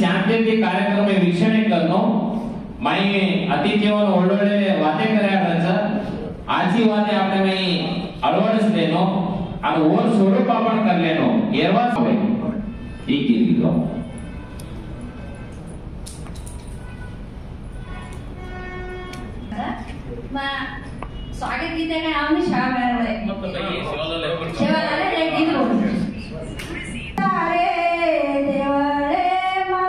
शांती कार्यक्रम वीक्षणे करणं माई अतिथीवर ओळोळे वाते करायचं आजी वाते आपले माई अळवडसलेनो आणि ओर स्वरूप आपण करलेनो एरवाच होय ठीक आहे स्वागत गीते काय आम्ही शाळा मिळाले शेवाला एक गीत बोल तारे देवळे मा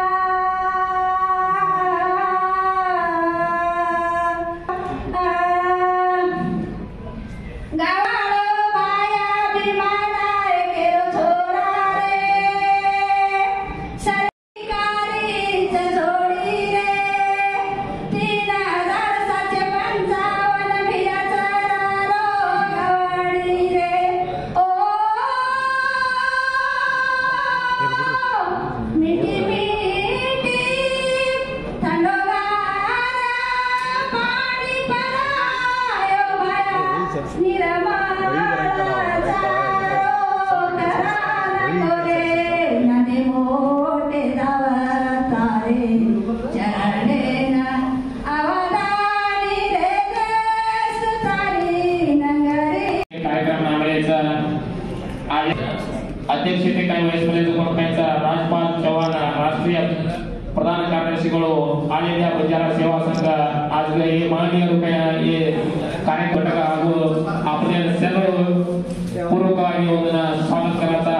गावालो माया बिमाना केरो छोरा रे सरकारीच जोडी रे 3755 भियाचा रारो गवाडी रे ओ मिठी मिठी थंडगार पाणी परायो माया निरमाचा कोरे नदी मोठे धावतारे चरणेना अवदानी रे सुतारी नंगरी कार्यक्रम नामेचा अध्यक्षते काही वयस्कर लोकांचा राजपाल चव्हाण राष्ट्रीय प्रधान कार्यदर्शीಗಳು ಆಲ್ ಇಂಡಿಯಾ ಬಂಜಾರ ಸೇವಾ ಸಂಘ आज ये माननीय रुपया ये कार्यक्रम ಹಾಗೂ आपल्या सर्व पूर्वकವಾಗಿ स्वागत करायचा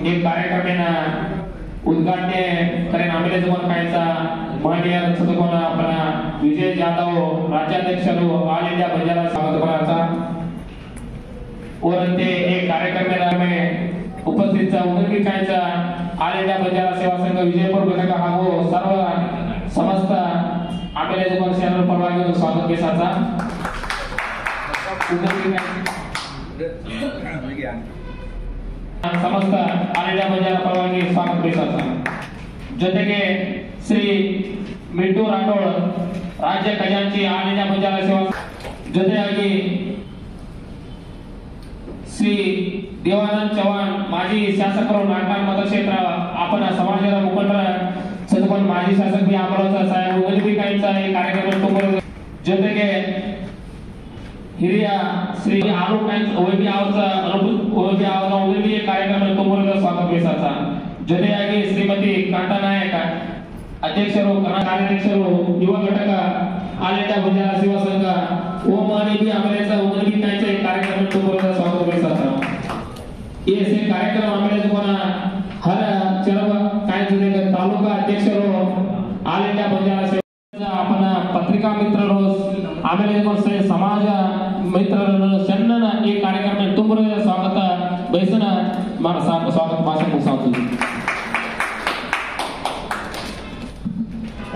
हे कार्यक्रमाना उद्घाटन करेन आम्ही जवळ कायचा माननीय सदकोना आपला विजय जाधव राज्याध्यक्षರು ಆಲ್ ಇಂಡಿಯಾ ಬಂಜಾರ स्वागत करायचा और ते एक कार्यक्रम में उपस्थित उदरविकायचा ಆಲ್ ಇಂಡಿಯಾ ಬಂಜಾರ ಸೇವಾ ಸಂಘ ವಿಜಯಪುರ ಘಟಕ ಹಾಗೂ सर्व समस्त आपल्या जवळ सर्व परवानगी स्वागत केसाचा समस्त ಆಲ್ ಇಂಡಿಯಾ ಬಂಜಾರ परवानगी स्वागत केसाचा ಜೊತೆಗೆ ಶ್ರೀ ಮಿಂಟು ರಾಠೋಡ್ ರಾಜ್ಯ ಖಜಾಂಚಿ ಆಲ್ ಇಂಡಿಯಾ ಬಂಜಾರ ಸೇವಾ ಜೊತೆಯಾಗಿ श्री देवानंद चव्हाण माजी शासकರು नागनाथ मतक्षेत्र आपण समाजाला मुखंड सदपण माजी शासक बी अमरावती साहेब उदरविकायचा हे कार्यक्रम तुम्हाला ಜೊತೆಗೆ ಹಿರಿಯ ಶ್ರೀ ಆಲೋಕಾಂತ್ ಓಬಿ ಅವರ ಓಬಿ ಅವರ ಉದರವಿ ಕಾರ್ಯಕ್ರಮ ತುಂಬುವುದಕ್ಕೆ ಸ್ವಾಗತ ಬಯಸುತ್ತಾ ಜೊತೆಯಾಗಿ ಶ್ರೀಮತಿ ಕಾಂತಾ ನಾಯಕ ಅಧ್ಯಕ್ಷರು ಕಾರ್ಯಾಧ್ಯಕ್ಷರು ಯುವ ಘಟಕ ಆಲ್ ಇಂಡಿಯಾ ಬಂಜಾರ ಸೇವಾ ಸಂಘ ओमानी भी आम्हाला उदरविकायचा एक कार्यक्रम तुम्हाला स्वागत बयसता ये से कार्यक्रम आम्हाला कोणा हर चरव काय जुने तालुका अध्यक्षರು ಆಲ್ ಇಂಡಿಯಾ ಬಂಜಾರ ಸೇವಾ आपण पत्रिका मित्रರು आम्हाला समाज मित्रರು ಸಣ್ಣನ ಈ ಕಾರ್ಯಕ್ರಮ ತುಂಬುವುದಕ್ಕೆ ಸ್ವಾಗತ ಬಯಸನ स्वागत ಭಾಷಣ ಮುಗಿಸುವುದು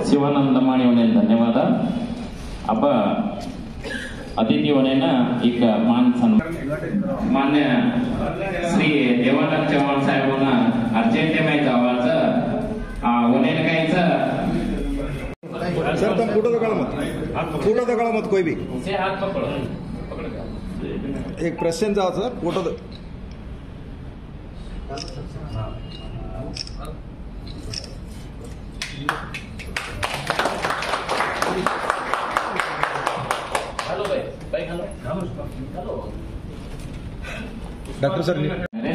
शिवानंद माणिवणे धन्यवाद अब अतिथी होण्याना एक मान सन्मान मान्य श्री देवानंद चव्हाण साहेबांना अर्जंट माहिती आवाज होण्याला कायचं सर तुम फोटो दगाड़ा मत कोई भी से हाथ पकड़ो एक प्रश्न जाओ सर फोटो डॉक्टर सर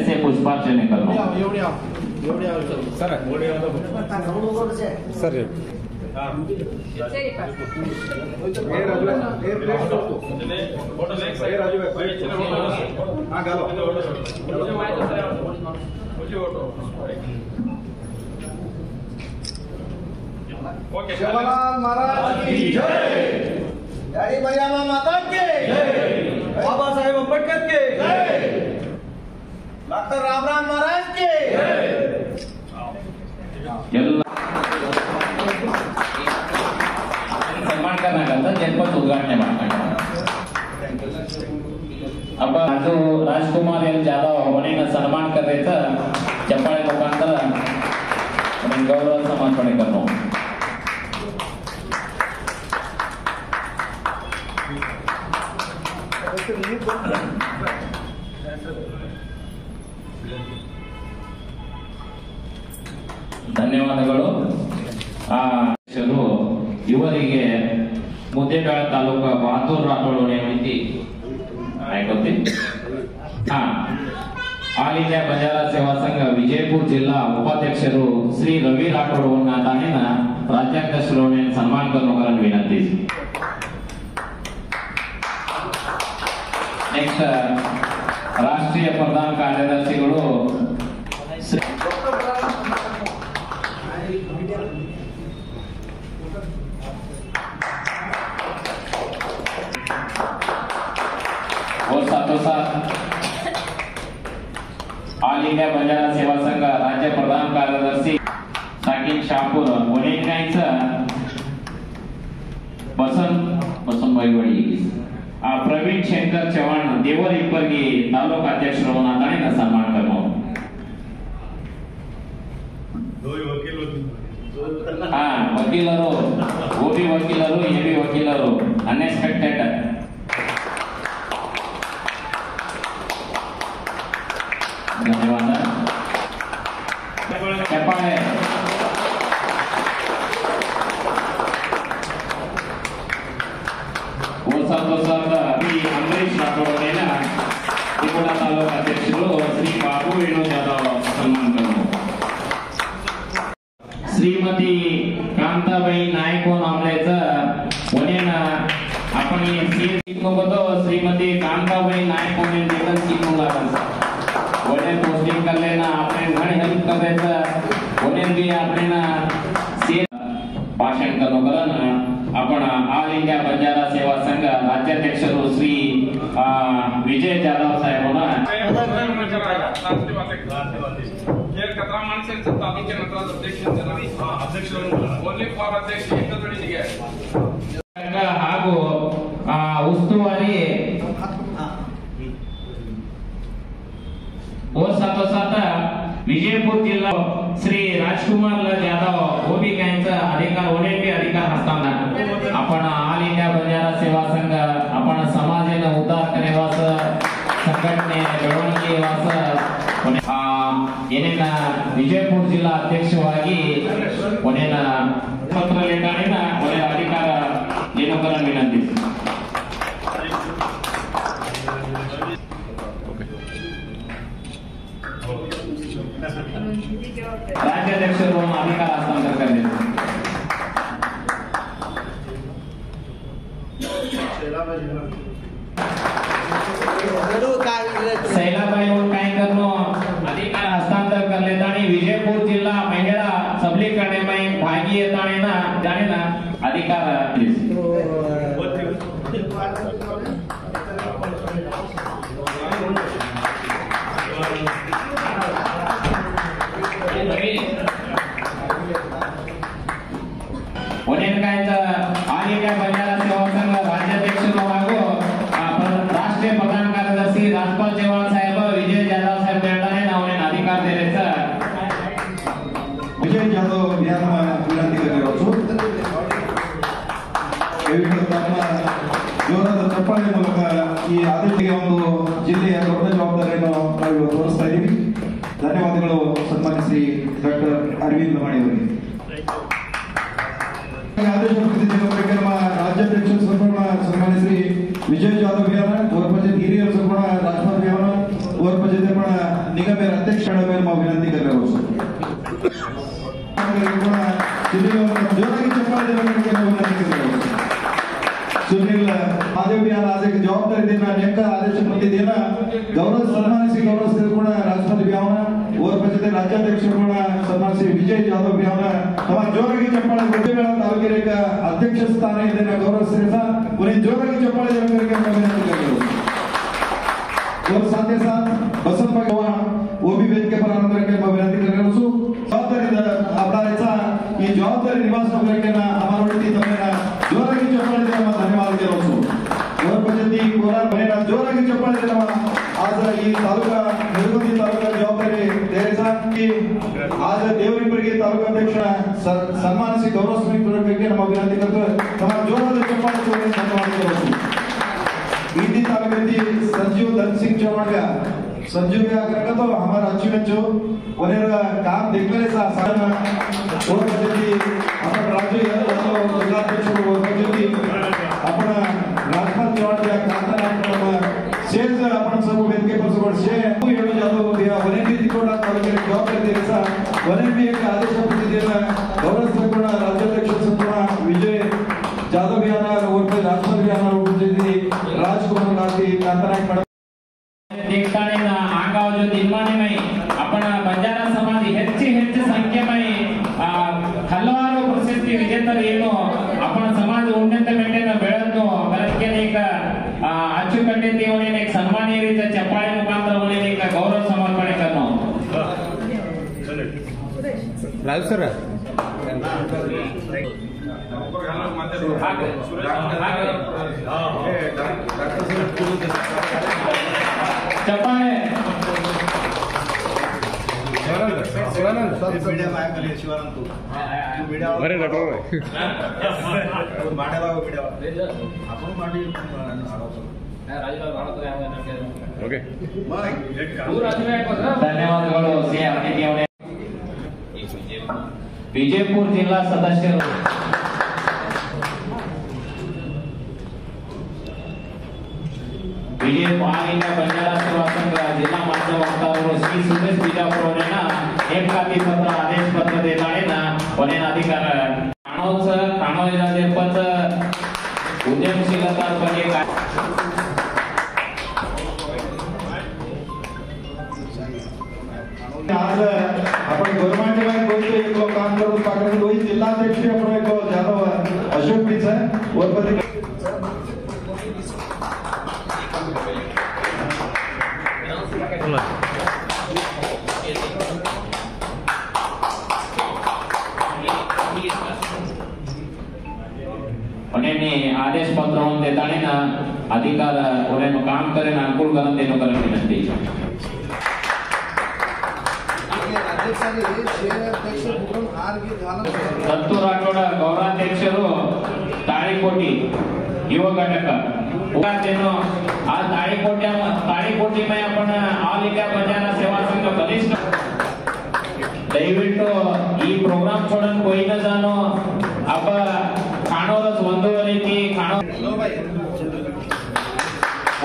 से पुष्पार्चन करनो सर सर जवाहरलाल महाराज की जय, डैडी मरियम्मा माता के जय, बाबा साहेब अम्बेडकर के जय, डॉक्टर रामराम महाराज के जय। सन्मान करण्याकरता जन्मत उद्घाटन ಮಾಡ್ತಾರೆ अब जो राजकुमार एल जाधव होण्यानं सन्मान करायचं चप्पाळे मुखांतर आणि गौरव समर्पण करणं ಧನ್ಯವಾದಗಳು। ಧನ್ಯವಾದಗಳು. ಇವರಿಗೆ ಮುದ್ದೇಬೇಳ ತಾಲೂಕು ಬಹದ್ದೂರ್ ರಾಠೋಡ್ ನೇಮತಿ ಆಯ್ಕೊತಿ. ಆಲ್ ಇಂಡಿಯಾ ಬಂಜಾರ ಸೇವಾ ಸಂಘ ವಿಜಯಪುರ ಜಿಲ್ಲಾ उपाध्यक्षರು श्री रवी राठोड तानेन राज्याध्यक्षರು सन्मान करण्याची विनंती. नेक्स्ट राष्ट्रीय प्रधान ಕಾರ್ಯದರ್ಶಿಗಳು और साथों साथ ऑल इंडिया बंजारा सेवा संघ राज्य प्रधान कार्यदर्शी साकिब शाहपूर वणेकांचा बसन बैवडी प्रवीण शंकर चव्हाण देवर इब्बर्गी तालूका अध्यक्षರು ನಾತಾಣಿನ ಸನ್ಮಾನ करनो. वकीलರು ओबी वकीलರು एबी वकीलರು अनएक्सपेक्टेड धन्यवाद. चप्पाळे अमरीश राठोड त्रिपुरा तालूका अध्यक्षರು श्री बाबू विनोद यादव सन्मान करनो. श्रीमती कांताबाई नायकोन आमलेचं वनेना आपण शिकवतो. श्रीमती कांताबाई नायकोन यांचं शिकवलं वने पोस्टिंग करलेना आपण घणी हेल्प करायचं वने बी आपण भाषण करून आपण ऑल इंडिया बंजारा सेवा संघ राज्याध्यक्षರು श्री विजय जाधव साहेबांना ಹಾಗೂ ಉಸ್ತುವಾರಿ और साथों साथ विजयपुर जिल्हा श्री राजकुमार यादव ओबी यांचा अधिकार ओनेपी अधिकार हस्तांतरण. आपण ऑल इंडिया बंजारा सेवा संघ आपण समाजाने उद्धार करेवास संघटने ಬೆಳವಣಿಗೆವಾಸ ಏನೇನ ವಿಜಯಪುರ ಜಿಲ್ಲಾ ಅಧ್ಯಕ್ಷವಾಗಿ ಒನೇನ ಪತ್ರ ಲೇಖಾಣಿನ ಒಳ್ಳೆ ಅಧಿಕಾರ ನೇಮಕರ ವಿನಂತಿ. राज्याध्यक्षರು अधिकार हस्तांतर करणे. सैलाबाई और काय करनो अधिकार हस्तांतर करले आणि विजयपुर जिल्हा महिला सबलीकरणे में भागी येताने ना जाने ना अधिकार ऑल इंडिया बंजारा सेवा संघ राज्याध्यक्षರು ಹಾಗೂ राष्ट्रीय प्रधान कार्यदर्शी राजपाल चव्हाण साहेब विजय जाधव साहेब यांना नावने अधिकार दिलेचा. विजय जाधव यांना विनंती करतो. ಜೋರಾದ ಚಪ್ಪಾಳೆ ಮೂಲಕ ಈ ಆದೇಶಕ್ಕೆ ಒಂದು ಜಿಲ್ಲೆಯ ದೊಡ್ಡ ಜವಾಬ್ದಾರಿಯನ್ನು ನಾವು ತೋರಿಸ್ತಾ ಇದ್ದೀವಿ. ಧನ್ಯವಾದಗಳು ಸನ್ಮಾನ್ಯ ಶ್ರೀ ಡಾಕ್ಟರ್ ಅರವಿಂದ್ ಲಮಾಣಿ ಅವರಿಗೆ. आदेश ನಮ್ಮ ರಾಜ್ಯಾಧ್ಯಕ್ಷರು ಸಂಪೂರ್ಣ ಸನ್ಮಾನ್ಯ ಶ್ರೀ विजय जाधव यांना ओरपचे हिरियर संपूर्ण राजपाल यांना ओरपचे ते पण निगम अध्यक्ष मॅडम विनंती करणार आहोत. जोरागी चप्पाळे विनंती करणार. सुनील महादेव यांना आज एक जबाबदारी देणार नेमका आदेश प्रति देना गौरव सन्मान श्री गौरव पण राजपाल यांना ओरपचे ते राज्याध्यक्ष पण सन्मान श्री विजय जाधव यांना तमा जोरागी चप्पाळे मुद्देಬೇಳ ತಾಲೂಕಿನ अध्यक्ष स्थान ಇದನ್ನ गौरव श्रीसा उन्हें जोरागी चप्पाळे करके विनंती करतो. और साथ ही साथ बसंत भगवान वो भी वेद के पर आनंद करके विनंती करणार असो. जबाबदारी आपल्याचा ही जबाबदारी निवास करके ना हमारा वरती तुम्हाला जोरागी चप्पाळे देण्याला धन्यवाद देतो असो. और पद्धती कोरा बनेना जोरागी चप्पाळे देण्याला आज ही तालुका निर्गुंदी तालुका जबाबदारी देण्याचा की आज देवरिपरगी तालुका अध्यक्ष सन्मान श्री गौरव श्री करके ನಮ್ಮ ವಿನಂತಿ करतो. तुम्हाला जोराದ चप्पाळे देण्याला धन्यवाद देतो असो. इंदी तालुक्यातील संजीव धनसिंग चव्हाण संजीव या करके तो हमारा अचीवमेंट जो वनेरा काम देखलेचा साधन ओळखण्याची आपण राज्य जिल्हाध्यक्ष ओळखण्याची आपण राजपाल चव्हाणच्या कारखान्यात शेज आपण सर्व वेदिके पर शे येडू जातो या वनेंडी तिकोडा तालुक्यात जबाबदारी द्यायचा वनेंडी एक आदेश प्रतिदिना गौरव संपूर्ण राज्याध्यक्ष संपूर्ण विजय जाधव यांना उर्फ राजपाल यांना उपस्थिती राजकुमार गांधी कारखान्यात देखताने आगाव ತೀರ್ಮಾನಮೈ आपण ಬಂಜಾರ ಸಮಾಜ ಹೆಚ್ಚು ಸಂಖ್ಯೆಮೈ ಹಲವಾರು ಪ್ರಶಸ್ತಿ ವಿಜೇತರು ಏನು आपण समाज उन्नत मेंटेन ಬೆಳೆದು ಅದಕ್ಕೆ ಈಗ ಅಚ್ಚುಕಟ್ಟೆ होने एक सन्मानीय रीत्या चप्पाळे मुखांतर होने एक गौरव समर्पणे करनो राजू सर चप्पाळे बरे डॉक्टर ओके ಧನ್ಯವಾದಗಳು ಸಿ ಅತಿಥಿ ಅವರೇ ವಿಜಯಪುರ ಜಿಲ್ಲಾ ಸದಸ್ಯರು विजयपुर आलिंग बंजारा सेवा संघ जिल्हा मान्य वक्तावर श्री सुरेश बिजापूर ಅವರನ್ನ ನೇಮಕಾತಿ ಪತ್ರ ಆದೇಶ ಪತ್ರ ದೇತಾಳೆನ ಕೊನೆಯ ಅಧಿಕಾರ ಕಾಣೋಜ उद्यमशीलता ಬಗ್ಗೆ आज आपण गव्हर्नमेंट बोलतो एक काम करून पाकडून दोन जिल्हाध्यक्ष आपण एक जाधव अशोक पिचा वरपती आदेश पत्र देताने ना अधिकार काम करें अनुकूल करने विनंती दत्तू राठोड गौरवाध्यक्षರು ತಾಳಿಕೋಟಿ युवा घटक आज ताळीकोटी में आपण ऑल इंडिया बंजारा सेवा संघ बलिष्ठ ದಯವಿಟ್ಟು ಈ ಪ್ರೋಗ್ರಾಮ್ छोड़न कोई न जानो अब खाणोरच ಒಂದೂವರೆಗೆ खाणो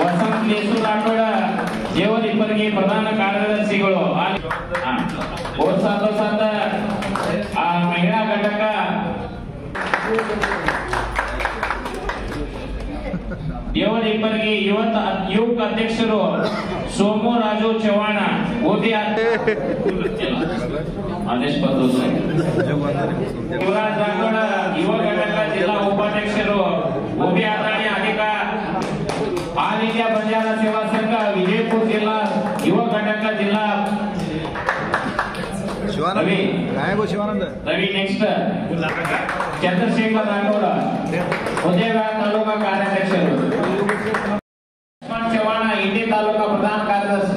ವಸಂತ ಲೇಸು ರಾಠೋಡ ದೇವರಿಬ್ಬರಿಗೆ ಪ್ರಧಾನ ಕಾರ್ಯದರ್ಶಿಗಳು ಸಾಥ ಮಹಿಳಾ ಘಟಕ ದೇವರಿಬ್ಬರಿಗೆ ಯುವಕ ಅಧ್ಯಕ್ಷರು ಸೋಮು ರಾಜು ಚವ್ಹಾಣ ಓದಿ आदेश पत्र युवराज राठोड युवा घटक जिल्हा उपाध्यक्षರು ओबी आदाणी अधिकार ऑल इंडिया बंजारा सेवा संघ विजयपुर जिल्हा युवा घटक जिल्हा रवि नेक्स्ट चंद्रशेखर राठोड उदयवार तालुका कार्याध्यक्षರು चव्हाण इंडी तालुका प्रधान कार्यदर्शी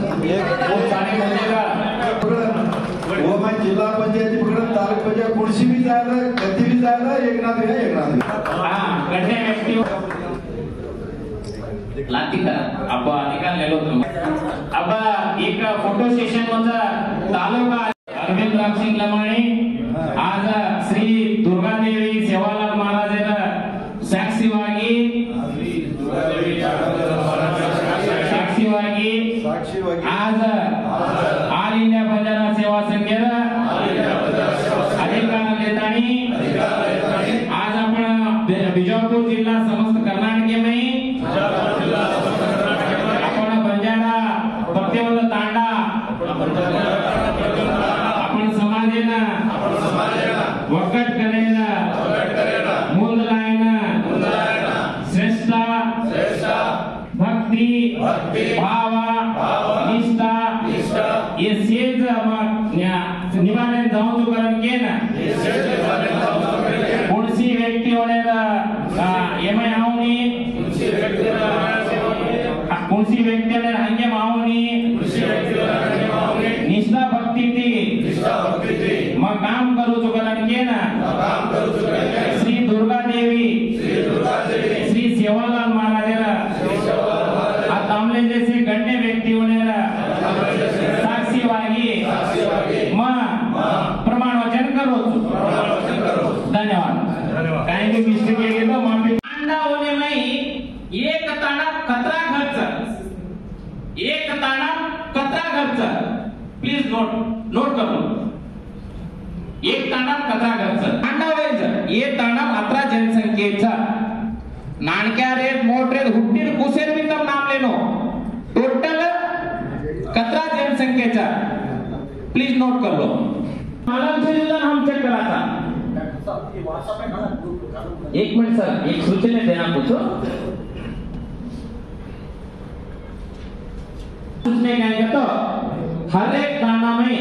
जिल्हा पंचायती पकडून तालुका पंचायत कुणशी भी जायला गती भी जायला एकनाथ गड्डे व्यक्ती लातिका अब अधिकार ले लो तुम अब एक फोटो सेशन होता तालुका अरविंद रामसिंग लमाणी आज श्री दुर्गादेवी सेवालाल महाराजರ ಸಾಕ್ಷಿವಾಗಿ आज ऑल इंडिया बंजारा सेवा संघेर अधिकार देतानी आज आपण बिजापूर जिल्हा समस्त कर्नाटक में आपण बंजारा प्रत्येक तांडा आपण समाजेना वकट करेना मूल लायना श्रेष्ठ भक्ति भाव निष्ठा ये सेज निवारण जाऊन करण के ना कोणसी व्यक्ती होण्याला एमआय आवनी कोणसी व्यक्ती होण्याला हंगे मावनी निष्ठा भक्ती ती मग काम करू करण के ना श्री दुर्गा देवी श्री सेवालाल महाराजरा तांबले जैसे गण्य व्यक्ति होने साक्षीವಾಗಿ कचरा घरचं मांडावायचं हे तांडा मात्रा जनसंख्येचा नाणक्या रेत मोठ रेत हुट्टीर कुसेर बी तम नाम लेनो टोटल कचरा जनसंख्येचा प्लीज नोट कर लो मालूम से जो हम चेक करा था 1 मिनट सर एक सूचना देना पूछो उसने क्या कहता हर एक ताना में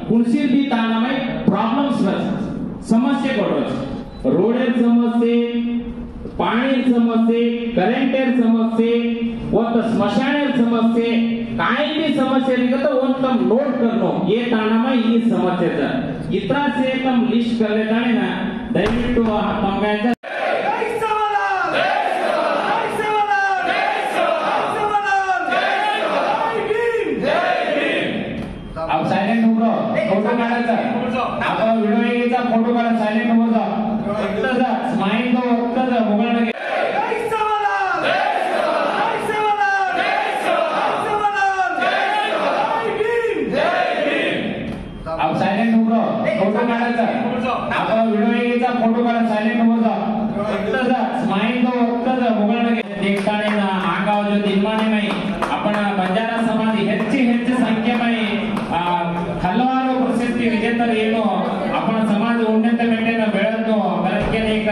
कुर्सी भी ताना में प्रॉब्लम्स समस्या को रोड समस्या पाणी समस्या करेंट समस्या ಒಂದು ಸ್ಮಶಾನ ಸಮಸ್ಯೆ काही भी समस्या निकल तो उन तम नोट कर लो ये ताना में ये समस्या था इतना से तम लिस्ट कर लेता है ना दयविಟ್ಟು तम गायचा अब सायलेंट उभरो फोटो काढायचा आपण व्हिडिओ घ्यायचा फोटो काढा सायलेंट उभो जा तसा स्माइल तो तसा मोबाईल घे अब सायलेंट उभरो फोटो काढायचा आपण व्हिडिओ घ्यायचा फोटो काढा सायलेंट उभो जा तसा स्माइल तो तसा मोबाईल घे देखताने ना आगाव जो दिनमाने में आपण ಬಂಜಾರ ಸಮಾಜ ಹೆಚ್ಚು ಸಂಖ್ಯೆಯಲ್ಲಿ ಹಲವಾರು ಪ್ರಶಸ್ತಿ ವಿಜೇತರು ಏನು आपण समाज उन्नत गतीने ಬೆಳೆದು ಅದಕ್ಕೆ ಈಗ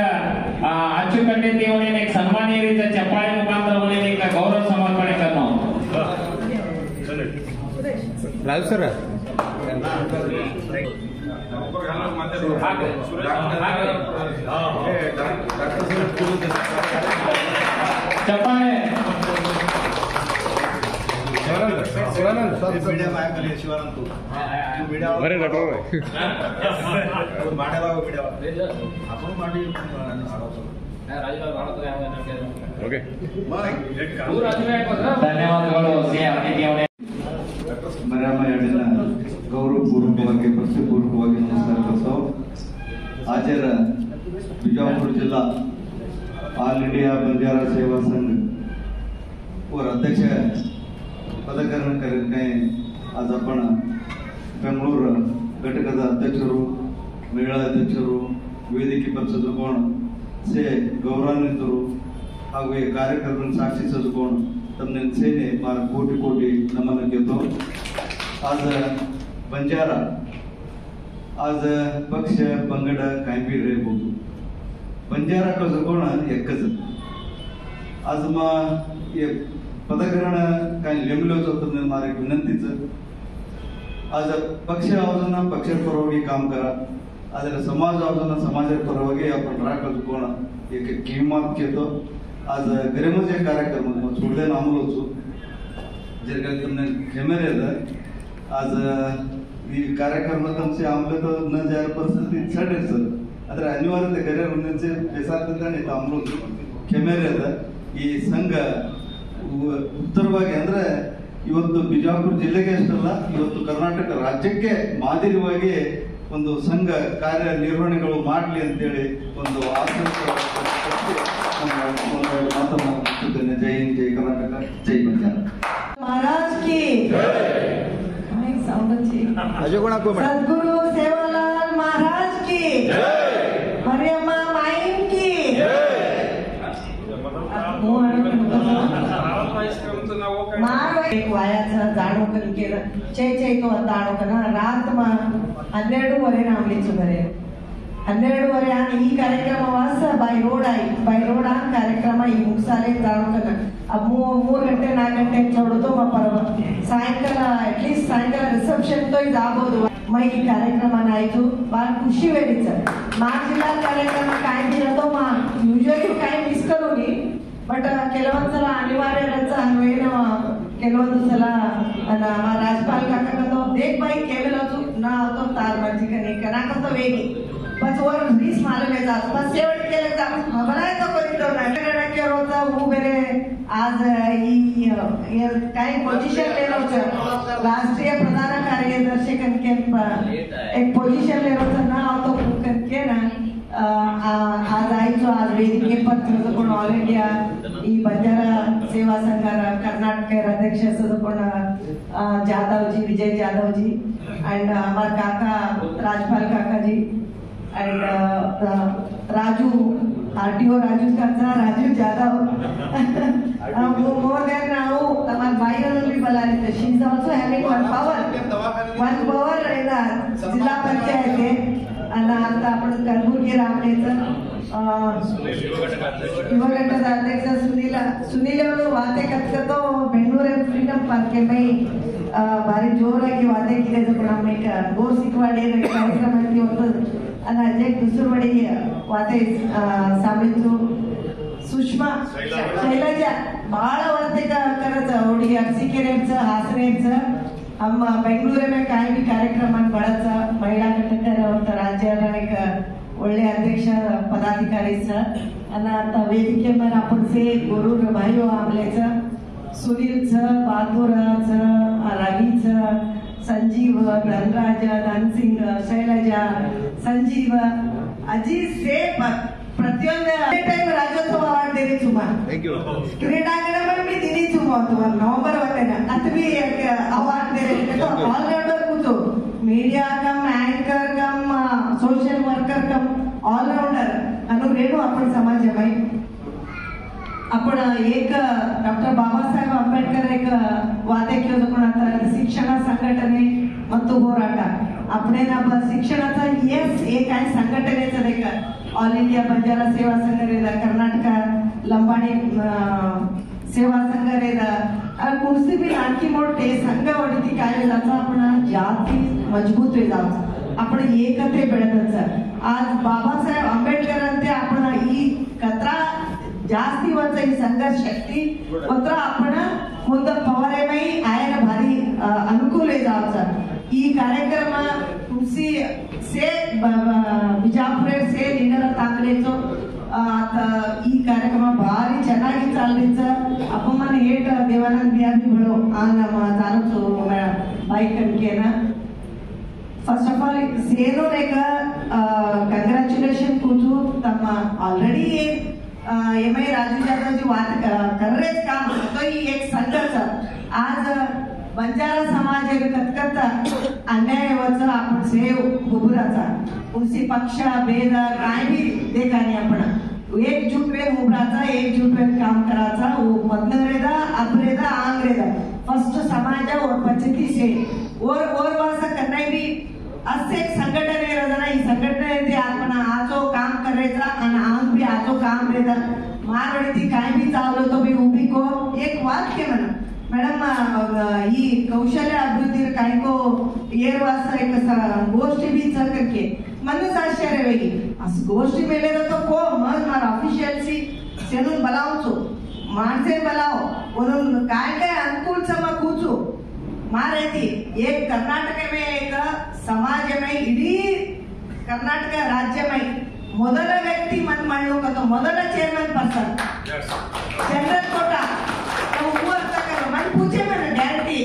ಅಚ್ಚುಕಟ್ಟಿದ್ದೀವಿ ಅವನಿಗೆ ಸನ್ಮಾನ್ಯ ರೀತಿಯ ಚಪ್ಪಾಳೆ ಮುಖಾಂತರ ಅವನಿಗೆ ಈಗ ಗೌರವ ಸಮರ್ಪಣೆ करनो राजू सर चप्पाळे ಧನ್ಯವಾದಗಳು ಸಿ ಅತಿಥಿ ಅವರೇ ಮರ್ಯಾಮಯ್ಯನ ಗೌರವಪೂರ್ವಕವಾಗಿ ಪ್ರತಿಪೂರ್ವಕವಾಗಿ ನಮಸ್ಕಾರ करतो हाजर बिजापूर जिल्हा ऑल इंडिया बंजारा सेवा संघ और अध्यक्ष पदग्रहण करीत नाही आज आपण ಬೆಂಗಳೂರು ಘಟಕದ ಅಧ್ಯಕ್ಷರು ಮಹಿಳಾ ಅಧ್ಯಕ್ಷರು ವೇದಿಕೆ ಪರಿಸದುಕೊಂಡು ಸೇ ಗೌರವಾನ್ವಿತರು ಹಾಗೂ ಈ ಕಾರ್ಯಕ್ರಮವನ್ನು ಸಾಕ್ಷಿಸದುಕೊಂಡು तमने सेने मार कोटी कोटी नमन घेतो आज बंजारा आज पक्ष पंगड काही बी रेಬಹುದು बंजारा कसं कोण एकच आज मग हे पदग्रहण काही लेमलोच होतं मारे विनंतीचं आज पक्ष आवाजांना पक्ष परवानगी काम करा आदर समाज आवाजांना समाज परवानगी आपण राखत कोण एक किंमत घेतो आज गरमचे कार्यक्रम सोडले नामलोचू जर का तुमने कॅमेरे आज ಈ ಕಾರ್ಯಕ್ರಮ ತಮसे आमले तो न जाय परिस्थिती छडे सर ಅದರ ಅನಿವಾರ್ಯತೆ ಗರೆ ಮುಂದೆ ಬೇಸಾರ್ತಿದ್ದಾನೆ ಆಮಲೋಚು ಕೆಮೆರೆ ಈ ಸಂಘ ಉತ್ತರವಾಗಿ ಅಂದ್ರೆ ಇವತ್ತು ಬಿಜಾಪುರ ಜಿಲ್ಲೆಗೆ ಅಷ್ಟಲ್ಲ ಇವತ್ತು ಕರ್ನಾಟಕ ರಾಜ್ಯಕ್ಕೆ ಮಾದರಿಯಾಗಿ ಒಂದು ಸಂಘ ಕಾರ್ಯ ನಿರ್ವಹಣೆಗಳು ಮಾಡಲಿ ಅಂತೇಳಿ ಒಂದು ಆಸೆ ಮಾತನಾಡುತ್ತಿದ್ದೇನೆ ಜೈ ಹಿಂದ್ ಜೈ ಕರ್ನಾಟಕ ಜೈ ಬಂಜಾರ महाराज की सदगुरु सेवालाल महाराज की मरियम्मा माईन की वायाचं जाणवकन केलं चैतो जाणवकन रात 12:30 नामलीच बरे 12:30 आणि ಈ ಕಾರ್ಯಕ್ರಮ ವಾಸ ಬೈ ರೋಡ್ ಆ ಕಾರ್ಯಕ್ರಮ ಈ ಮುಗಿಸಾಲೆ ಜಾಣಕನ 3 ಗಂಟೆ 4 ಗಂಟೆ ಚೋಡೋದು ಸಾಯಂಕಾಲ ಅಟ್ಲೀಸ್ಟ್ ಸಾಯಂಕಾಲ ರಿಸೆಪ್ಷನ್ तो जाबोದು मग ಈ ಕಾರ್ಯಕ್ರಮನ ಆಯ್ತು ಬಾಳ ಖುಷಿ ವೇದಿಸ ಜಿಲ್ಲಾ ಕಾರ್ಯಕ್ರಮ काय दिला तो यूजुअली काय मिस करूनी ಬಟ್ ಕೆಲವೊಂದು ಸಲ ಅನಿವಾರ್ಯ ರಜಾ ಏನು ಕೆಲವೊಂದು ಸಲ ರಾಜ್ಪಾಲ್ ಕಾಕಂತ देख बाई केवलचू ना तो तार मर्जी कने कनाकंत वेगी बस वर रीस मारले जात बस शेवट केले जात बनायचं करीतो नाटकाचे रोजा उभे आज ही काय पोझिशन लेलो राष्ट्रीय प्रधान कार्यदर्शी कनके एक पोझिशन लेलो ना तो कनके ना आज आयचो आज वेदिके पत्र कोण ऑल इंडिया ಈ ಬಂಜಾರ ಸೇವಾ ಸಂಘರ कर्नाटक अध्यक्ष कोण जाधव जी विजय जाधव जी एंड हमारे काका राजपाल काका जी and Raju, RTO Raju Kansa, Raju Jadhav. More than now, our viral people are. She is also having one power in the Jilla Panchayat. And आता आपण करबुर्गी रामनेचं युवा गटाचा अध्यक्ष सुनील ಅವರು ವಾತೆ ಕತ್ಕतो ಬೆಂಗಳೂರು ಫ್ರೀಡಂ ಪಾರ್ಕ್ ಮೈ ಭಾರಿ ಜೋರಾಗಿ ವಾತೆ ಕಿದೆ पण आम्ही गोर सिकवाडी कार्यक्रमाची होतं आणि अजय दुसरवडी वाते सामिलतो सुषमा शैलजा बाळ वाते करत ओडी अक्षिकेरेचं हासरेचं हम बेंगलुरु में काय भी कार्यक्रम बढ़ाचा महिला घटक राज्याला एक ಒಳ್ಳೆ अध्यक्ष पदाधिकारी आणि आता वेदिकेवर आपण से गुरु भाई आमलेचं सुनीलचं बहादूरचं रवीचं संजीव धनराज धनसिंग शैलजा संजीव अजीत से ಪ್ರತಿಯೊಂದು ಟೈಮ್ ರಾಜ್ಯೋತ್ಸವ ಅವಾರ್ಡ್ ದೇರಿ ಸುಮಾ ಕ್ರೀಡಾಂಗಣ मी दिनी सुमा तुम्हाला नवंबर वगैरह आता भी अवार्ड दे रहे तो ऑलराउंडर कुछ मीडिया कम एंकर कम सोशल वर्कर कम ऑलराउंडर अनु रेणू आपण समाजमय आपण एक डॉक्टर बाबासाहेब आंबेडकर एक वादे केलं पण आता शिक्षण संघटने ಮತ್ತು ಹೋರಾಟ आपणेना शिक्षणाचा यस एक आहे संघटनेचं नाही का ऑल इंडिया बंजारा सेवा संघ रेदा कर्नाटक लंबाणी सेवा संघ रेदा कुणसी बी आणखी मोठे संघ वडती काय जाता आपण जाती मजबूत वे जाऊ आपण एकते ಬೆಳೆದच आज बाबासाहेब आंबेडकर अंते आपण ಈ ಕತ್ರ ಜಾಸ್ತಿ ವಚ ಈ ಸಂಘರ್ಷ ಶಕ್ತಿ ಪತ್ರ आपण ಮುಂದೆ ಪವರೆಮೈ ಆಯನ ಭಾರಿ ಅನುಕೂಲ ಇದಾವ ಈ ಕಾರ್ಯಕ್ರಮ तुमसी से बिजापुर से निघाल तांबलेचो आता ಈ ಕಾರ್ಯಕ್ರಮ ಭಾರಿ ಚೆನ್ನಾಗಿ ಚಾಲನೆचं अपमान हेट देवानंद बियाबी बळो आ ನಮ್ಮ ತಾಲೂಕು ಬಾಯಿಕಂಕೇನ फर्स्ट ऑफ ऑल सेनो ರೇಗ कंग्रॅच्युलेशन कुजू तम ऑलरेडी एमआई राजू जाधव जी बात कर रहे काम तो ही एक संघर्ष आज बंजारा समाज एक कतकत अन्यायाचं आपण सेव उभराचा उसी पक्ष भेद काय भी देखा नहीं आपण एकजुट वे उभराचा एकजुट वे काम करायचा मधनरेदा अपरेदा आंग्रेदा फर्स्ट समाज और पंचायती से और वासा करना भी असे संघटने रहना ही संघटने आपण आजो काम करायचा आणि आम भी आजो काम रेदा मारवाडी काय भी चाललो तो भी उभी को एक वाक्य म्हणा मैडम ಈ ಕೌಶಲ್ಯ ಅಭಿವೃದ್ಧಿ ಕಾಯ್ಕೋ ಏರ್ವಾಸ एक गोष्टी भी चल करके मनस आश्चर्य वेगी अस गोष्टी मेले तो को मग मार ऑफिशियलसी सेनून बलावचो माणसे बलाव म्हणून काय काय अनुकूल समा ಕೂಚು मारेती एक कर्नाटक में एक समाज में इडी कर्नाटक राज्य में ಮೊದಲ ವ್ಯಕ್ತಿ ಮನ್ ಮಾಡ್ಲೋಕतो ಮೊದಲ ಚೇರ್ಮನ್ पर्सन जनरल कोटा मन पूछे मन डायरेक्टली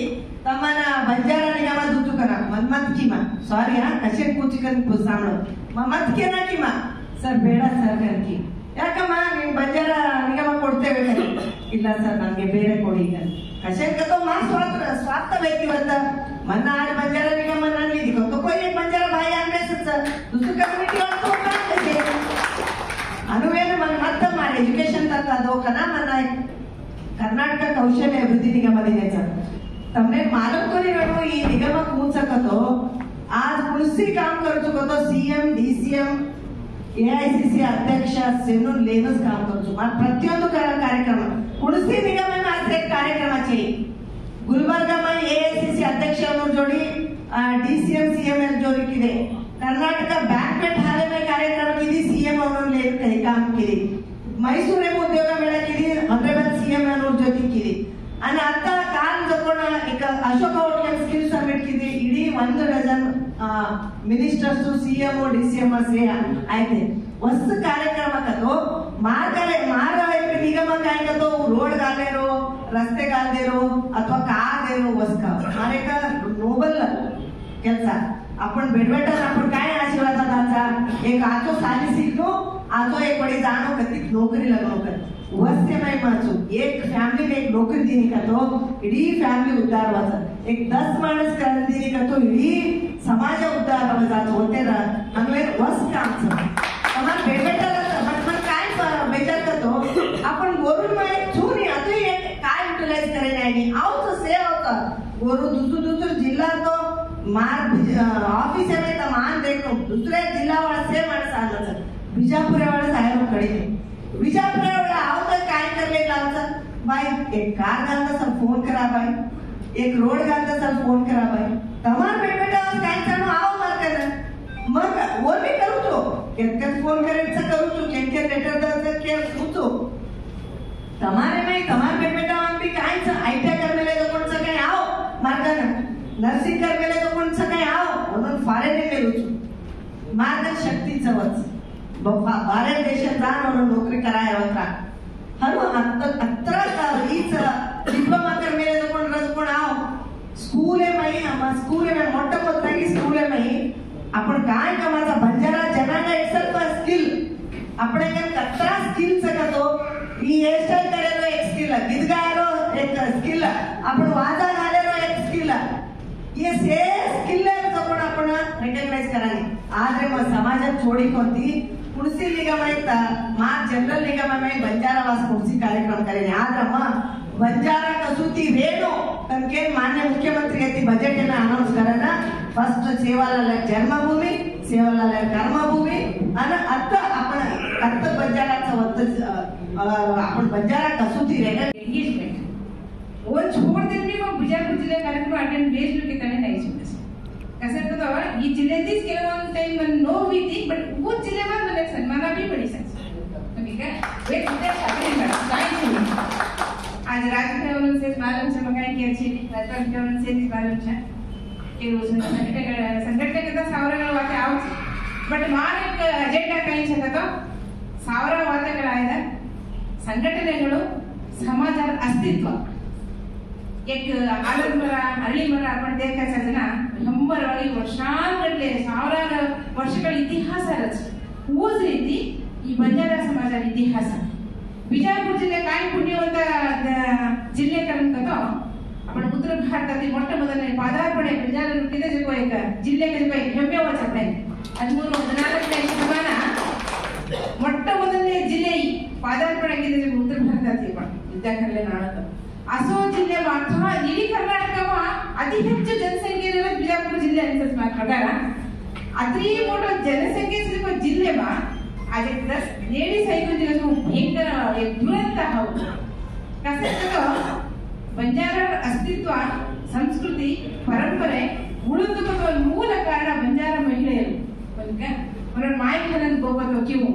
तमना बंजारा निगमा दूतू करा मत कीमा सॉरी हां कशे पूछ कर सामणो मत केना कीमा सर ಬೇಡ ಸರ್ ಕರ್ಕಿ ಯಾಕಮ್ಮ ನೀವು ಬಂಜಾರ ನಿಗಮ ಕೊಡ್ತೇವೆ ಇಲ್ಲ ಸರ್ ನನಗೆ ಬೇರೆ ಕೊಡಿ ಈಗ कशे कतो मा स्वार्थ व्यक्तिवत मन आज बंजारा निगम नली दिको तो कोई एक बंजारा भाई आणलेच दुसरी कम्युनिटी वाला तो काय कशे अनुवेन मन मत मार एज्युकेशन तक दोकना मन कर्नाटक कौशल्य अभिवृद्धी निगम दिनेचा तमने मालूम कोणी वेळो ಈ ನಿಗಮ ಕೂಚಕतो आज कुणसी काम करचुकतो सीएम डीसीएम एआईसीसी अध्यक्ष सेनून लेनस काम करचु मार प्रत्येक कार्यक्रम कुणसी निगम में असे कार्यक्रमाचे गुलबर्गा में एआईसीसी अध्यक्ष जोड़ी डीसीएम सीएम जोड़ी किदे कर्नाटक बैंक्वेट हाल में कार्यक्रम किदी सीएम ले काम किदी मैसूर उद्योग मेळा किदी ऑनरेबल सीएम ज्योति किदी आणि आता काल जकोण एक अशोक होटल स्किल समिट किदी इडी 1 डझन मिनिस्टर्स सीएम डीसीएम से आयते वस्त कार्यक्रम कतो मार्ग निगम काय कतो रोड घालेरो रस्ते घालदेरो अथवा का देरो वस्का मारे का नोबल ಕೆಲಸ आपण बेडबेटा आपण काय आशीर्वादाचा एक आजो साली शिकलो आजो एक बड़ी जानो कती नौकरी लगनो कर वस्ते में माचो एक फैमिली ने एक नौकरी देने का तो इडी फैमिली उद्धार वाचा एक 10 माणस कर देने का तो इडी समाज उद्धार जातो होते ना हंगले वस काम हमार बेबेटाला मन काय बेजार करतो आपण गोरून मध्ये चुरी आता काय युटिलाइज करे नाही आवतो सेव होता गोरू दुसरं जिल्हा तो मार ऑफिस में तो मान देखो दूसरे जिल्हा वाला से माणूस आलं बिजापुर वाला साहेब कडे बिजापुर वाला आवतं काय करले लावतं भाई एक कार घालता सब फोन करा भाई एक रोड घालता सब फोन करा भाई तमार बेटा काय करणं आव मार कर मग वो मी करू तो केतकत फोन करायचं करू तो केतके लेटर द्यायचं के उचो तमारे में तमार बेटा भी काय आयटीआय करमेले तो कोणचं काय आव मार्गानं नर्सिंग करमेले तो कोणचं काय आव म्हणून फारेने करूच मार्ग शक्तीचं वच भारत देशात जाणं नोकरी करायला होता हलो अत्र रीच डिप्लोमा करमेले तो कोण रज कोण आव स्कूल में मोठं मोठागी स्कूल में आपण काय कामाचा बंजारा जनांगा इट्सल्फ स्किल આપણે કેમ કતરા સ્કિલ સકતો ઈ હેરસ્ટાઈલ કરેલો એક સ્કિલ ગીત ગાયેલો એક સ્કિલ આપણો વાજા ગાયેલો એક સ્કિલ ये से स्किल आपण रिकग्नाइज करानी आದ್ರೆ समाजात छोडी कोणती कुर्सी निगम मा जनरल निगम में बंजारा वास कुर्सी कार्यक्रम करेने आद्रಮ್ಮ बंजारा कसूती रेणु तनके मान्य मुख्यमंत्री यती बजेट ने अनाउंस करना फर्स्ट सेवालाल जन्मभूमी सेवालाल कर्मभूमी आणि आता आपण बंजाराचा आपण बंजारा कसूती रेणु एंगेजमेंट वो छोड़ देने को बिजापूर जिल्हा कार्यक्रम अटेंड बेस्ड के तने नाही सुद्धा कसं होतं ಈ जिल्ह्यातीच ಕೆಲವೊಂದು ಟೈಮ್ ನೋವಿತಿ ಬಟ್ वो जिल्ह्यावर मला सन्मान भी पड़ी सकते ठीक है वे उद्देश आपले आज राजभवन से मालूम से मगाई की अच्छी राजभवन से इस मालूम है कि उस संगठन के ಸಾವಿರಗಳ ವಾತೆ ಆವ್ತು ಬಟ್ ಮಾರ ಅಜೆಂಡಾ ಕೈ छतो ಸಾವಿರ ವಾತೆಗಳಾಯಿದ ಸಂಘಟನೆಗಳು ಸಮಾಜದ ಅಸ್ತಿತ್ವ एक आलम मरा अरळी मरा आपण देखायचा ना 100 वर्षांगडले 1000 वर्षಗಳ इतिहास ऊज ರೀತಿ ಈ ಬಂಜಾರ ಸಮಾಜದ ಇತಿಹಾಸ बिजापूर जिल्हे काय पुण्यवंत जिल्हे करतो आपण उत्तर भारतातील मोठे मोठे पादार्पणे बंजारा लुटीदे जो एक जिल्हे के जो हेम्मे वाचत नाही 1314 समान मोठे मोठे जिल्हे पादार्पणे केले जो उत्तर भारतातील पण विद्या करले नाणत असो जिल्हे मात्र इडी कर्नाटकमा अति ಹೆಚ್ಚು ಜನಸಂಖ್ಯೆಯಿರುವ ಬಿಜಾಪುರ ಜಿಲ್ಲೆ ಅಂತ ಪ್ರಕಾರ अति मोठा जनसंख्येचा जिल्हे मा आज 10 लेडीज ऐकून जो भयंकर एक दुरंत आहोत कसं बंजारा अस्तित्व संस्कृती परंपरे ಉಳಿದುಕೊಳ್ಳುವ ಮೂಲ ಕಾರಣ ಬಂಜಾರ ಮಹಿಳೆಯರು म्हणून माय घालून बोगतो किंवा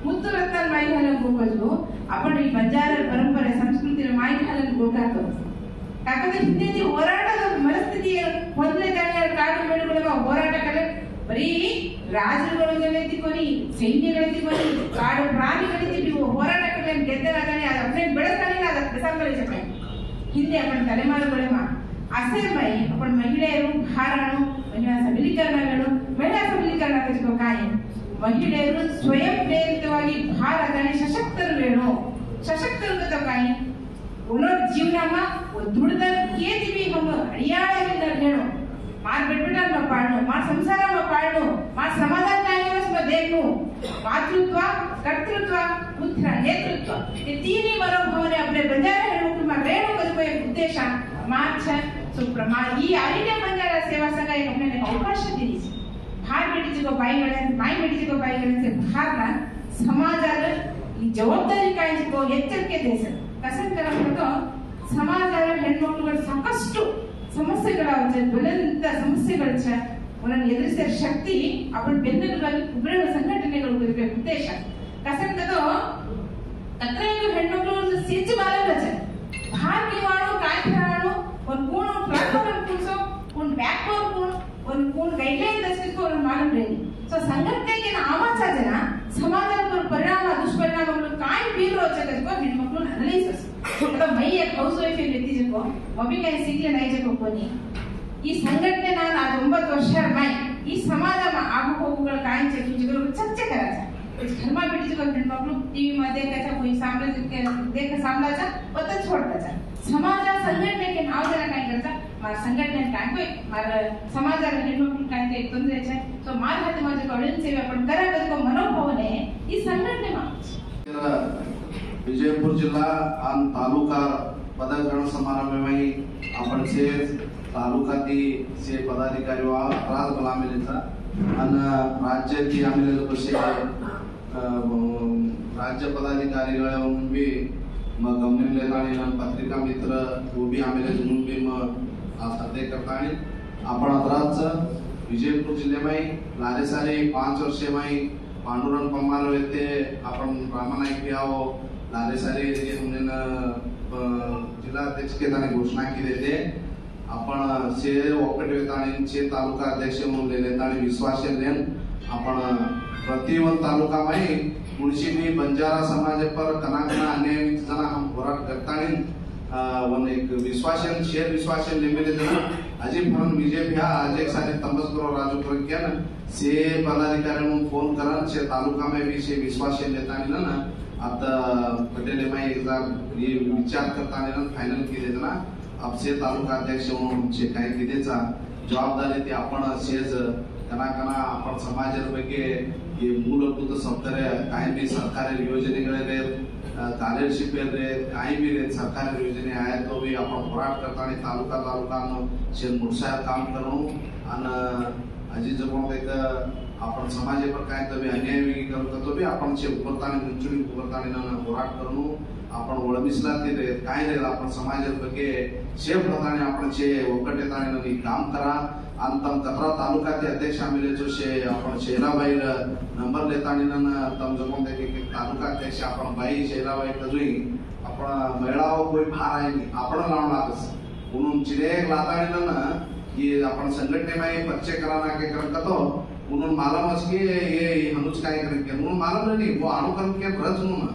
मुत्तुरत्न माय घालून बोगतो आपण ಈ ಬಂಜಾರ परंपरे संस्कृतीने माय घालून बोगातो ಯಾಕಂದ್ರೆ ಹಿಂದೆ ಹೋರಾಟದ ಮನಸ್ಥಿತಿ ಮೊದಲೇ ಕಾಡು ಮೇಳುಗಳ ಹೋರಾಟಗಳು ಬರೀ ರಾಜರುಗಳಿಗೆತ್ತಿకొని ಸೈನ್ಯಗಳಿಗೆತ್ತಿకొని ಕಾಡು ಪ್ರಾಣಿಗಳಿಗೆತ್ತಿ ಹೋರಾಟಗಳನ್ನು ಗೆದ್ದರಾಗನೇ ಅದು अपने ಬೆಳೆಸ್ತಾನೆ ಅದು ಪ್ರಸಾರದಲ್ಲಿ ಚಕ್ಕೆ ಹಿಂದೆ आपण ತಲೆಮಾರುಗಳೇಮ असेमय आपण महिಳೆಯರು ಭಾರಣ महिला सबलीकरणಗಳು महिला सबलीकरणाचे काय महिಳೆಯರು ಸ್ವಯಂ ಪ್ರೇರಿತವಾಗಿ ಭಾರತದಲ್ಲಿ ಸಶಕ್ತರು ಸಶಕ್ತರು काय उन्होंने जीवनामा दुड़दर केदी भी हम अड़ियाळागिंदर हेळो मार बेटबिटान में पाळणो मार संसार में पाळणो मार समाधान न्यायवस में देखणो मातृत्व कर्तृत्व पुत्र नेतृत्व ये तीनही मनोभावने अपने बंजारा हेळमुख में रेणु कजको एक उद्देश मार्च सुप्रमा ಈ ಆಲಿನ ಬಂಜಾರ ಸೇವಾ ಸಂಘ एक अपने अवकाश दिली भार बेटीची को बाईगळे माय बेटीची को बाईगळे भारला समाजाला ಈ ಜವಾಬ್ದಾರಿ ಕಾಯಿಸಿಕೋ ಎಚ್ಚರಿಕೆ ದೇಶ कसं करतो समाजाला ಹೆಣ್ಣುಮಕ್ಕಳು ಸಾಕಷ್ಟು ಸಮಸ್ಯೆಗಳಾಗುತ್ತೆ ಜ್ವಲಂತ ಸಮಸ್ಯೆಗಳನ್ನ ಅವರನ್ನು ಎದುರಿಸುವ ಶಕ್ತಿ आपण ಬೆನ್ನೆಲುಬಾಗಿ ಉಗ್ರ ಸಂಘಟನೆಗಳು ಇರಬೇಕು ಉದ್ದೇಶ कसं करतो तत्रेक ಹೆಣ್ಣುಮಕ್ಕಳು ಸಿಚ್ಚು ಬಾಲವಚ भार किवाणो काय कराणो और कोण प्लॅटफॉर्म कुसो कोण बॅकवर्ड कोण कोण गाइडलाइन दसको और मालूम रही सो संघटनेಗೆ नावाचा जನ समाजावर परिणाम दुष्परिणामಗಳು काय ಬೀರೋಚಕsko ಹೆಣ್ಣುಮಕ್ಕಳು ಅನಲೈಸಿಸ್ आता मैं एक हाउस वाइफ व्यक्ती जको मम्मी काही शिकले नाही जको कोणी ಈ ಸಂಘಟನೆ ನಾನು आज 9 ವರ್ಷ ಮೈ ಈ ಸಮಾಜದ ಆಗು ಹೋಗುಗಳು काय तुझे चर्चा करायचा धर्मा बेटीचे ಹೆಣ್ಣುಮಕ್ಕಳು टीव्ही मध्ये त्याचा कोणी सामने देख सामनाचा पतच छोडताचा समाज संघटनेಗೆ ನಾವು जरा काय करता ಮಾರ ಸಂಘಟನೆ ಕಾಣ್ಕೋಯ್ ಮಾರ ಸಮಾಜದ ಹೆಣ್ಮಕ್ಳು ಕಾಣ್ಕೆ ತೊಂದರೆ ಇದೆ ಸೊ ಮಾರ ಹಾತೆ ಮಾಜ ಕವಳಿನ ಸೇವೆ आपण करागत मनोभावने ಈ ಸಂಘಟನೆ विजयपूर जिल्हा आणि तालुका पदग्रहण समारंभामध्ये आपण से तालुकाती से पदाधिकारी वा राज बलामिलेचा आणि राज्याची आमिले कसे राज्य पदाधिकारीಗಳನ್ನು भी मग गमनिले आणि पत्रिका मित्र उभी आमिले म्हणून भी मग साध्य करताना आपण आताच विजयपूर जिल्ह्यामध्ये लारे सारे 5 वर्षेमध्ये पांडुरंग पम्माल येते आपण रामानाईक यावं लारे सारे हमने जिल्हा अध्यक्ष केताने घोषणा केली ते आपण से ओकटवेताने से तालुका अध्यक्ष म्हणून लेताने विश्वास लेन आपण प्रतिवन तालुका में मुळशीनी बंजारा समाज पर कनाकना अन्याय जना हम होराट करताने वन एक विश्वासन शेर विश्वासन लेमेले जना अजी पण बीजेपी हा आज एक सारे तमसकरो राजू प्रज्ञान से पदाधिकारी म्हणून फोन करा से तालुका में भी से विश्वासन लेताने ना आता पटेल में एकदा ये विचार करताना फायनल केले ना अब से तालुका अध्यक्ष म्हणून जे काय केलेचा जबाबदारी ती आपण सेज कना आपण समाजापैकी ये ಮೂಲಭೂತ ಸೌಕರ್ಯ काही भी सरकारी योजनेकडे स्कॉलरशिप काही भी सरकारी योजने आहेत तो भी आपण होराट करताना तालुका शे मुळसाहेब काम करू आणि अजी जवळ एक आपण समाजावर काय तबी अन्याय करतो बी आपण शे उभरताना मंजुरी उभरताना होराट करू आपण ओळमिसला ते काय रे आपण समाजापैकी शे प्रमाणे आपण शे ओकटेताना काम करा आणि तम कतरा तालुका के अध्यक्ष आमिले जो शे आपण शैलाबाई नंबर लेताना तम जमों देखे कि तालुका अध्यक्ष आपण बाई शैलाबाई कजुई आपण मेळाव कोई फार आहे आपण लावणारच म्हणून चिरे लाताना की आपण संघटनेमध्ये परिचय कराना के करतो म्हणून मालूम असके ये हनुच काय करके म्हणून मालूम नाही वो अनुकरण के रच म्हणून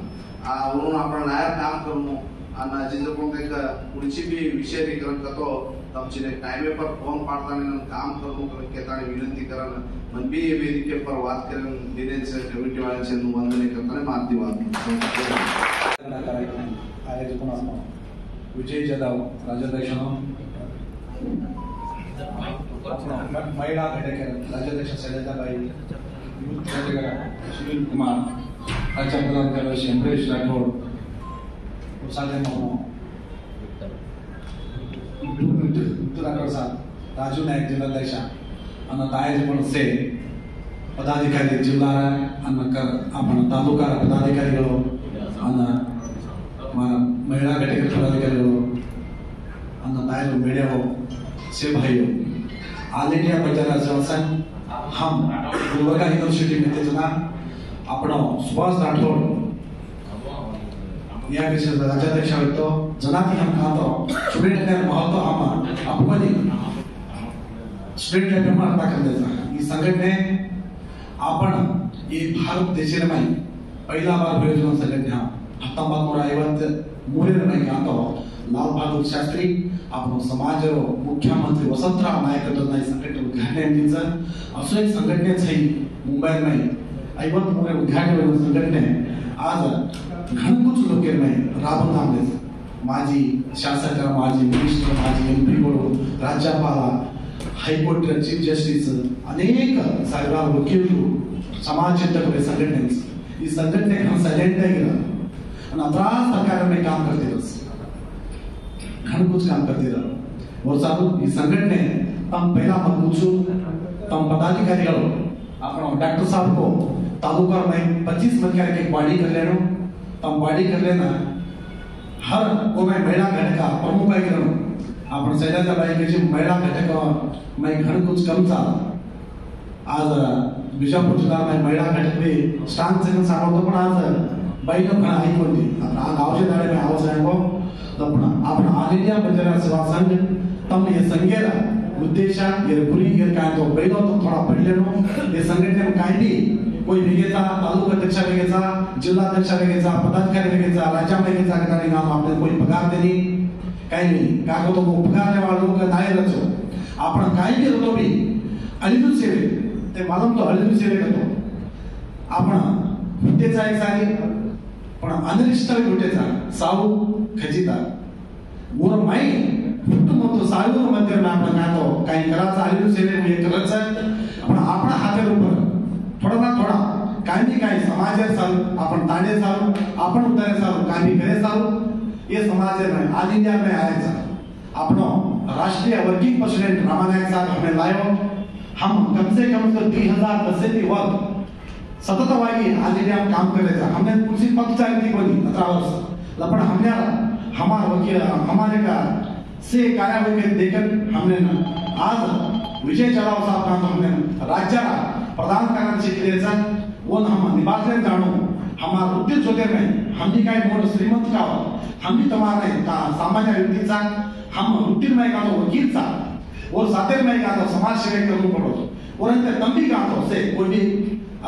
म्हणून आपण लायर काम करू आणि जिथे कोण एक पुढची भी विषय करतो तमची टाइम पर फोन पाडताना काम करू केताने विनंती कराना मन भी वेदिके पर बात करें दिनेश कमिटी वाल्यांचे वंदने करताना माध्यमात आयोजन विजय जाधव राज्याध्यक्ष महिला घटक राज्याध्यक्ष शैलजाबाई सुनील कुमार राज्य पदाधिकारी अमरेश राठोड उत्तराखंड राजू नायक जिल्हाध्यक्ष आणि तायजमण से पदाधिकारी जिल्हा आपण तालुका पदाधिकारीಗಳು आणि महिला घटक पदाधिकारीಗಳು आणि तायलो मीडिया से भाइयों ऑल इंडिया बंजारा सेवा संघ हम गुलबर्गा यूनिवर्सिटी में जना आपण सुभाष राठोड या विषय राज्याध्यक्ष होतो जनाती हम खातो स्टूडेंट ने महत्व हम अपनी स्टूडेंट ने मारता करदेचा ಈ ಸಂಘಟನೆ आपण ಈ ಭಾರತ ದೇಶದಲ್ಲಿ पहिला बार ಯೋಜನಾ ಸಂಘಟನೆ 1953 ರಲ್ಲಿ ಕಾಂತೋ लाल बहादुर शास्त्री आपण समाजर मुख्यमंत्री वसंतराव नायकटन संघटने उद्घाटन असो एक संघटनेच मुंबईमध्ये 53 उद्घाटन संघटने आज घणकुच लोकेरमध्ये राबून आणले माजी शासक माजी मिनिस्टर माजी एमपी राज्यपाल हायकोर्ट चीफ जस्टिस अनेक ಸಾವಿರಾರು ವಕೀಲರು समाज चिंतक संघटने ಈ संघटने साइलेंट ಆಗಿರ आणि अत्रास प्रकारे में काम करते घणकुच काम करते और साधु ಈ संघटने तम पहला मजबूत तम पदाधिकारियों आपण डॉक्टर साहब को तालुका में 25 मन करके बॉडी कर लेनो तम बॉडी कर लेना हर वो में महिला घटक प्रमुख है गिरनो आपण शैलजाबाई के जी महिला घटक में घणकुच कम चा आज बिजापूर जिल्हा में महिला घटक में स्ट्रॉंग सेकंड सांगतो पण आज बाई लोक आई कोणती आ गावचे दाडे में आवाज आहे तपण आपण ऑल इंडिया बंजारा सेवा संघ तम ये संघेला उद्देश ये गुरी ये काय तो बैलो तो थोड़ा पडलेनो ये संघटने में काय भी कोई वेगेचा तालुका अध्यक्ष वेगेचा जिल्हा अध्यक्ष वेगेचा पदाधिकारी वेगेचा राज्य वेगेचा करणारे नाम आपले कोई पगार देनी काही नाही का तो उपकार वाला लोक नाही रचो आपण काय भी होतो भी अलिदू सेवे ते मालूम तो अलिदू सेवे करतो आपण हुतेचा एक सारी पण अनरिष्ट हुतेचा साऊ खजिता वर माई फक्त म्हणतो साळूर मंदिर में आपण गातो काही करायचं आलेलं सेवे हे करायचं पण आपण हातेर उपर थोडा ना थोडा काही काही समाज चालू आपण ताणे चालू आपण उतारे चालू काही करे चालू ये समाज में आज इंडिया में आएगा अपनो राष्ट्रीय वर्किंग प्रेसिडेंट रामानायक साहब हमें लायो हम कम से कम 2010 से वर्ग सततವಾಗಿ आज इंडिया में काम कर रहे थे हमने कुछ पक्ष चाहिए कोई 17 वर्ष लपड़ हमने हमारे वकील हमारे का से कार्यावली के देखकर हमने आज विजय चढ़ाव साहब का हमने राज्याला प्रदान करण्याची शिकलेचा वन हम निभाते जाणू हमारा उद्देश होते में हम भी काय मोर श्रीमंत का हम भी तुम्हारे सामाजिक व्यक्तीचा हम वृत्ती में का तो वकील चा वो सातेर में का तो समाज सेवा करून पडो और अंत तंबी का तो से कोई भी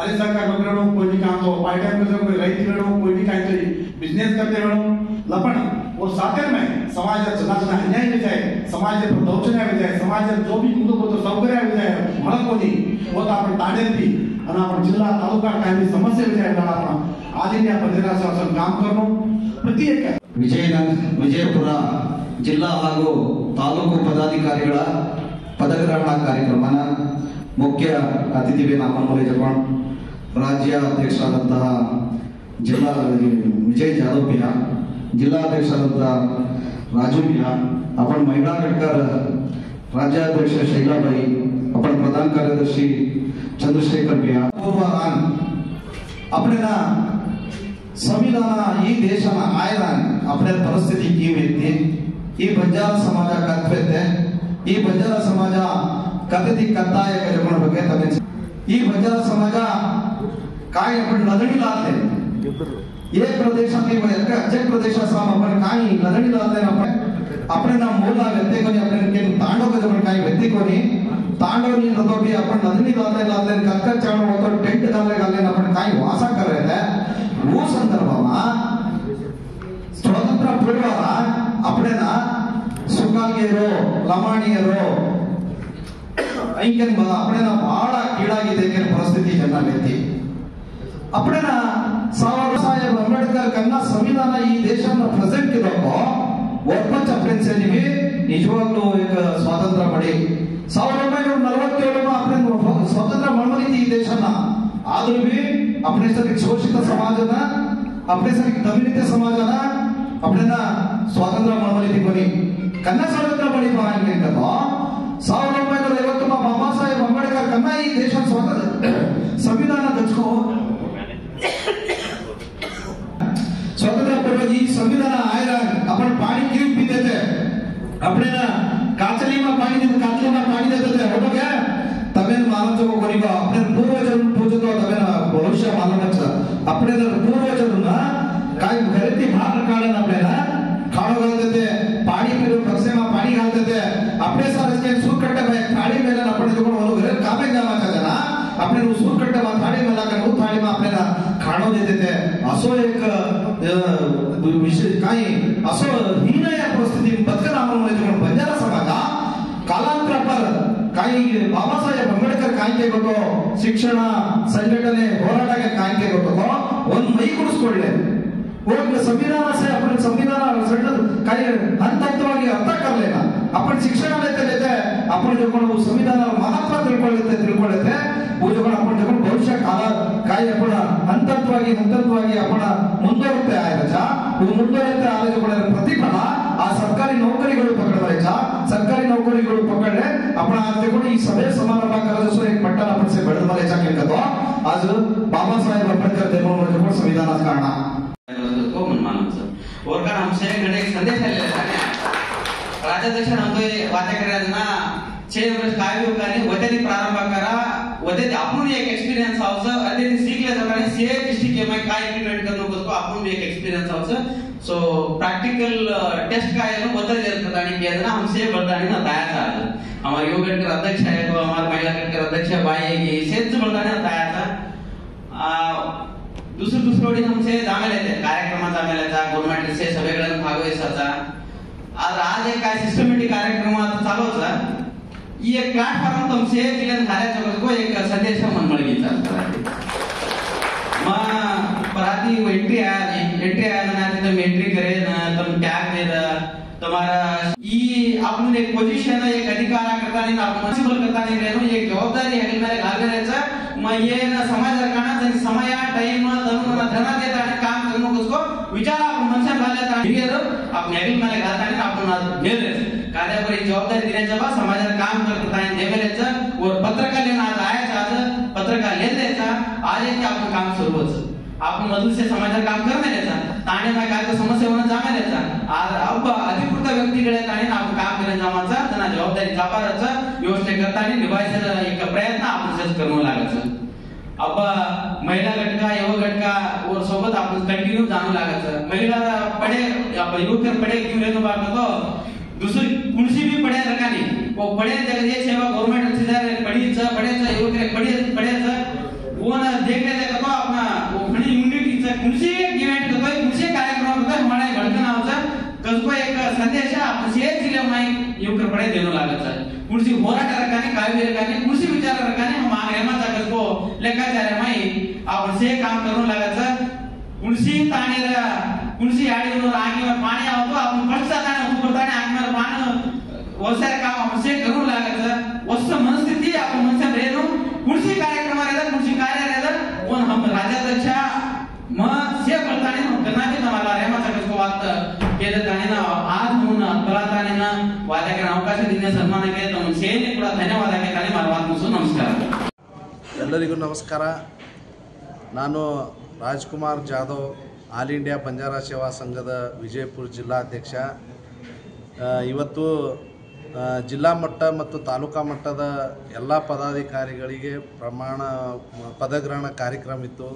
अरे सरकार वगैरह कोई भी काम तो पार्ट टाइम में कोई रही वेणो कोई भी काहीतरी बिजनेस करते वेणो लपण और सातेर में समाज जनाजना अन्याय हो जाए समाज पर दौर्जन्य हो जाए समाज जो भी मूलभूत सौकर्य हो जाए मला कोणी वो तो आपण ताडेती आणि आपण जिल्हा तालुका काही समस्या हो जाए आपण आज इंडिया पंचायत काम करणं ಪ್ರತ್ಯೇಕ ವಿಜಯಪುರ ಜಿಲ್ಲಾ ಹಾಗೂ ತಾಲೂಕು ಪದಾಧಿಕಾರಿಗಳ ಪದಗ್ರಹಣ ಕಾರ್ಯಕ್ರಮನ ಮುಖ್ಯ ಅತಿಥಿ ನಾಮಮೂಲೆ ಜಗನ್ ರಾಜ್ಯ ಅಧ್ಯಕ್ಷರಾದಂತಹ ಜಿಲ್ಲಾ ವಿಜಯ್ ಜಾಧವ್ ಪಿಯ ಜಿಲ್ಲಾಧ್ಯಕ್ಷರಾದಂತಹ ರಾಜು ಪಿಯ अपन महिला घटकर राज्याध्यक्ष शैलाबाई अपन प्रधान कार्यदर्शी चंद्रशेखर पिया अपने संविधान ಈ ದೇಶನ ಆಯ್ದಾನ अपने ಪರಿಸ್ಥಿತಿ की ವ್ಯಕ್ತಿ ಈ ಬಂಜಾರ ಸಮಾಜ ಕತ್ವೆತೆ ಈ ಬಂಜಾರ ಸಮಾಜ ಕಥೆತಿ ಕತ್ತಾಯ ಕಜಗಳ ಬಗ್ಗೆ ತಮೆ ಈ ಬಂಜಾರ ಸಮಾಜ काय आपण लढणी लादले एक प्रदेशातली अजय प्रदेशाचा आपण काय लढणी लादले आपण ना मूला व्यक्ती कोणी आपण के तांडव कजण काय व्यक्ती कोणी तांडव नी रदोबी आपण लढणी लादले कक्कर चाणो होतो टेंट घालले आपण काय वासा करायला वो संदर्भामा स्वातंत्र्य पूर्वाला आपल्याला सुकांगेरो लमाणीयरो ऐकन बघा आपल्याला बಹಳ ಕೀಳಾಗಿದೆ के परिस्थिती ಜನರಿಗೆ आपल्याला साहेब अंबेडकर कन्ना संविधान ಈ ದೇಶನ ಪ್ರೆಸೆಂಟ್ ಇರೋಕೋ ಒಪ್ಪಂಚ ಪ್ರಿನ್ಸಿಪಲ್ಗೆ ನಿಜವಾಗ್ಲೂ एक ಸ್ವಾತಂತ್ರ್ಯ ಮಾಡಿ 1947 आपण स्वातंत्र्य मिळवली ಈ ದೇಶನ ಆದ್ರೂ आपल्यासाठी शोषित समाजाना आपल्यासाठी दलित समाजाना आपल्याला स्वातंत्र्य मिळवली कोणी कन्ना स्वातंत्र्य मिळी पाहिजे का 1950 बाबासाहेब अंबेडकर कन्ना ಈ ದೇಶ स्वातंत्र्य संविधान दचको स्वातंत्र्य पूर्व जी संविधान आएगा अपन पानी क्यों पीते थे अपने ना काचली में पानी देते काचली में पानी देते थे हो गया तबे मानव को करीबा अपने पूर्वजों पूजो तो तबे ना भविष्य मालूम है अपने ना पूर्वजों ना काय घरेती भाग काढन आपल्याला खाणो घालते थे पानी पीरो कसे में पानी घालते थे अपने सारे के सूर कट्टे में थाली में ना अपने जो वो घर कामे जामा जना अपने सूर कट्टे में थाली में लाकर वो थाली में अपने ना खाणो देते थे असो एक विशेष काही असो हीन या परिस्थिती बदकनामामुळे जो बंजारा समाज कालांतर पर काही बाबासाहेब अंबेडकर काय के गोतो शिक्षण संघटने ಹೋರಾಟಕ್ಕೆ काय के गोतो ಒಂದು ಮೈ ಕುಡಿಸ್ಕೊಳ್ಳೆ ಒಂದು ಸಂವಿಧಾನ से आपण संविधान सगळं काही हंतहंतವಾಗಿ अर्थ करलेला आपण शिक्षण लेते आपण जो कोण संविधान महत्व ತಿಳ್ಕೊಳ್ಳುತ್ತೆ वो जो आपण जो भविष्य काल काय आपण हंतहंतವಾಗಿ आपण ಮುಂದುವರಿಯುತ್ತೆ ಆಯ್ತಾ ಇದು ಮುಂದುವರಿಯುತ್ತೆ ಆದ್ರೆ ಕೂಡ ಪ್ರತಿಫಲ ಆ ಸರ್ಕಾರಿ ನೌಕರಿಗಳು पकडवायचा सरकारी नोकरीಗಳು पकडले आपण आज देखो ಈ सभे समारंभ करायचो एक पट्टा आपण से बडल मारायचा केलतो आज बाबासाहेब अंबेडकर देवळमध्ये संविधानात काढणार को मानायचं वर्कर आमच्याकडे एक संदेश आलेला आहे राज्याध्यक्ष आमचे वाटे करायला 6 वर्ष काय होकाने वतेनी प्रारंभ करा वते आपण एक एक्सपीरियन्स आवचं अरे शिकले जाताना से डिस्ट्रिक्ट में काय इम्प्लिमेंट करनो बसको आपण एक एक्सपीरियन्स आवचं सो प्रैक्टिकल टेस्ट काय है बता देतात आणि केजना हमसे बळदाणी ना तयार झालं हमारे योग गट के अध्यक्ष है तो हमारे महिला गट के अध्यक्ष बाई है ये सेच बळदाणी तयार था दुसरी हमसे जामेल येते कार्यक्रम जामेल येता गव्हर्नमेंट से सगळेकडे भागवायचा आज एक काय सिस्टमॅटिक कार्यक्रम आता चालू होता ಈ ಪ್ಲಾಟ್ಫಾರ್ಮ್ तुमसे जिल्ह्यात झाल्याचं एक संदेश मनमळगीचा मग पराती एंट्री आया ना तिथं एंट्री करे ना तुम टॅग दे तुम्हारा ई आपण एक पोझिशन एक अधिकार करता आणि आपण मसिबल करता आणि रेनो एक जबाबदारी आहे मेरे घालण्याचं मग ये ना समाज रकाना जरी समय टाइम धनुना धना देता आणि काम करणं उसको विचार आपण मनसा घालत आणि हिरियर आपण हेडिंग मध्ये घालता आणि आपण गेलेच कार्यावर एक जबाबदारी देण्याच्या बा समाजात काम करत आणि देवेलेचं वर पत्रकार लेना आज आयाच आज पत्रकार लेण्याचा आज एक आपण काम सुरूच आपण मधुसे समाजात काम करण्याचा ताणे मा काय समस्या होणं जाण्याचा आज अब अधिकृत व्यक्तीकडे ताणे आपण काम करणे जमाचा त्यांना जबाबदारी जापाराचा व्यवस्था करता आणि निभायचा एक प्रयत्न आपण सच करणं लागायचं अब महिला घटका युवा घटका और सोबत आपण कंटिन्यू जाणू लागायचं महिला पडे आपण युवकर पडे क्यों लेनो बात तो दूसरी कुणसी भी पढ़े रखानी वो पढ़े जगह सेवा गवर्नमेंट से पढ़ी च पढ़े च युवक पढ़े च वो ना देखने दे तो अपना वो खड़ी यूनिटी च कुणसी इवेंट तो कुणसी कार्यक्रम तो हमारे घडकन आवचा कसको एक संदेश आपण से जिल्हा माई युवक पढ़े देनो लागत है कुणसी होराट रखानी काव्य रखानी कुणसी विचार रखानी हम हेमाचा कसको लेखाचार्य माई आपण से काम करू लागत है कुणसी ताणेला कुणसी आडीवर आगीवर पाणी आवतो आपण पक्षाताने उभरताने आगीवर पाणी वसार काम आपण से करू लागायचं वस्त मनस्थिती आपण मनसा रेनो कुणसी कार्यक्रम रेदा कुणसी कार्य रेदा पण हम राज्याध्यक्षा म से करताने हम करनाचे मला रेमाचा कसको वात केले ताने ना आज म्हणून बलाताने ना वाद्याकडे अवकाश देण्यास सन्मान केले तर सेने ಕೂಡ ಧನ್ಯವಾದ ಕೇಳ್ತಾನೆ मला वात ಮುಗಿಸು ನಮಸ್ಕಾರ ಎಲ್ಲರಿಗೂ ನಮಸ್ಕಾರ ನಾನು ರಾಜ್ಕುಮಾರ್ ಜಾಧವ್ ಆಲ್ ಇಂಡಿಯಾ ಬಂಜಾರ ಸೇವಾ ಸಂಘದ ವಿಜಯಪುರ ಜಿಲ್ಲಾಧ್ಯಕ್ಷ ಇವತ್ತು ಜಿಲ್ಲಾ ಮಟ್ಟ ಮತ್ತು ತಾಲೂಕಾ ಮಟ್ಟದ ಎಲ್ಲ ಪದಾಧಿಕಾರಿಗಳಿಗೆ ಪದಗ್ರಹಣ ಕಾರ್ಯಕ್ರಮ ಇತ್ತು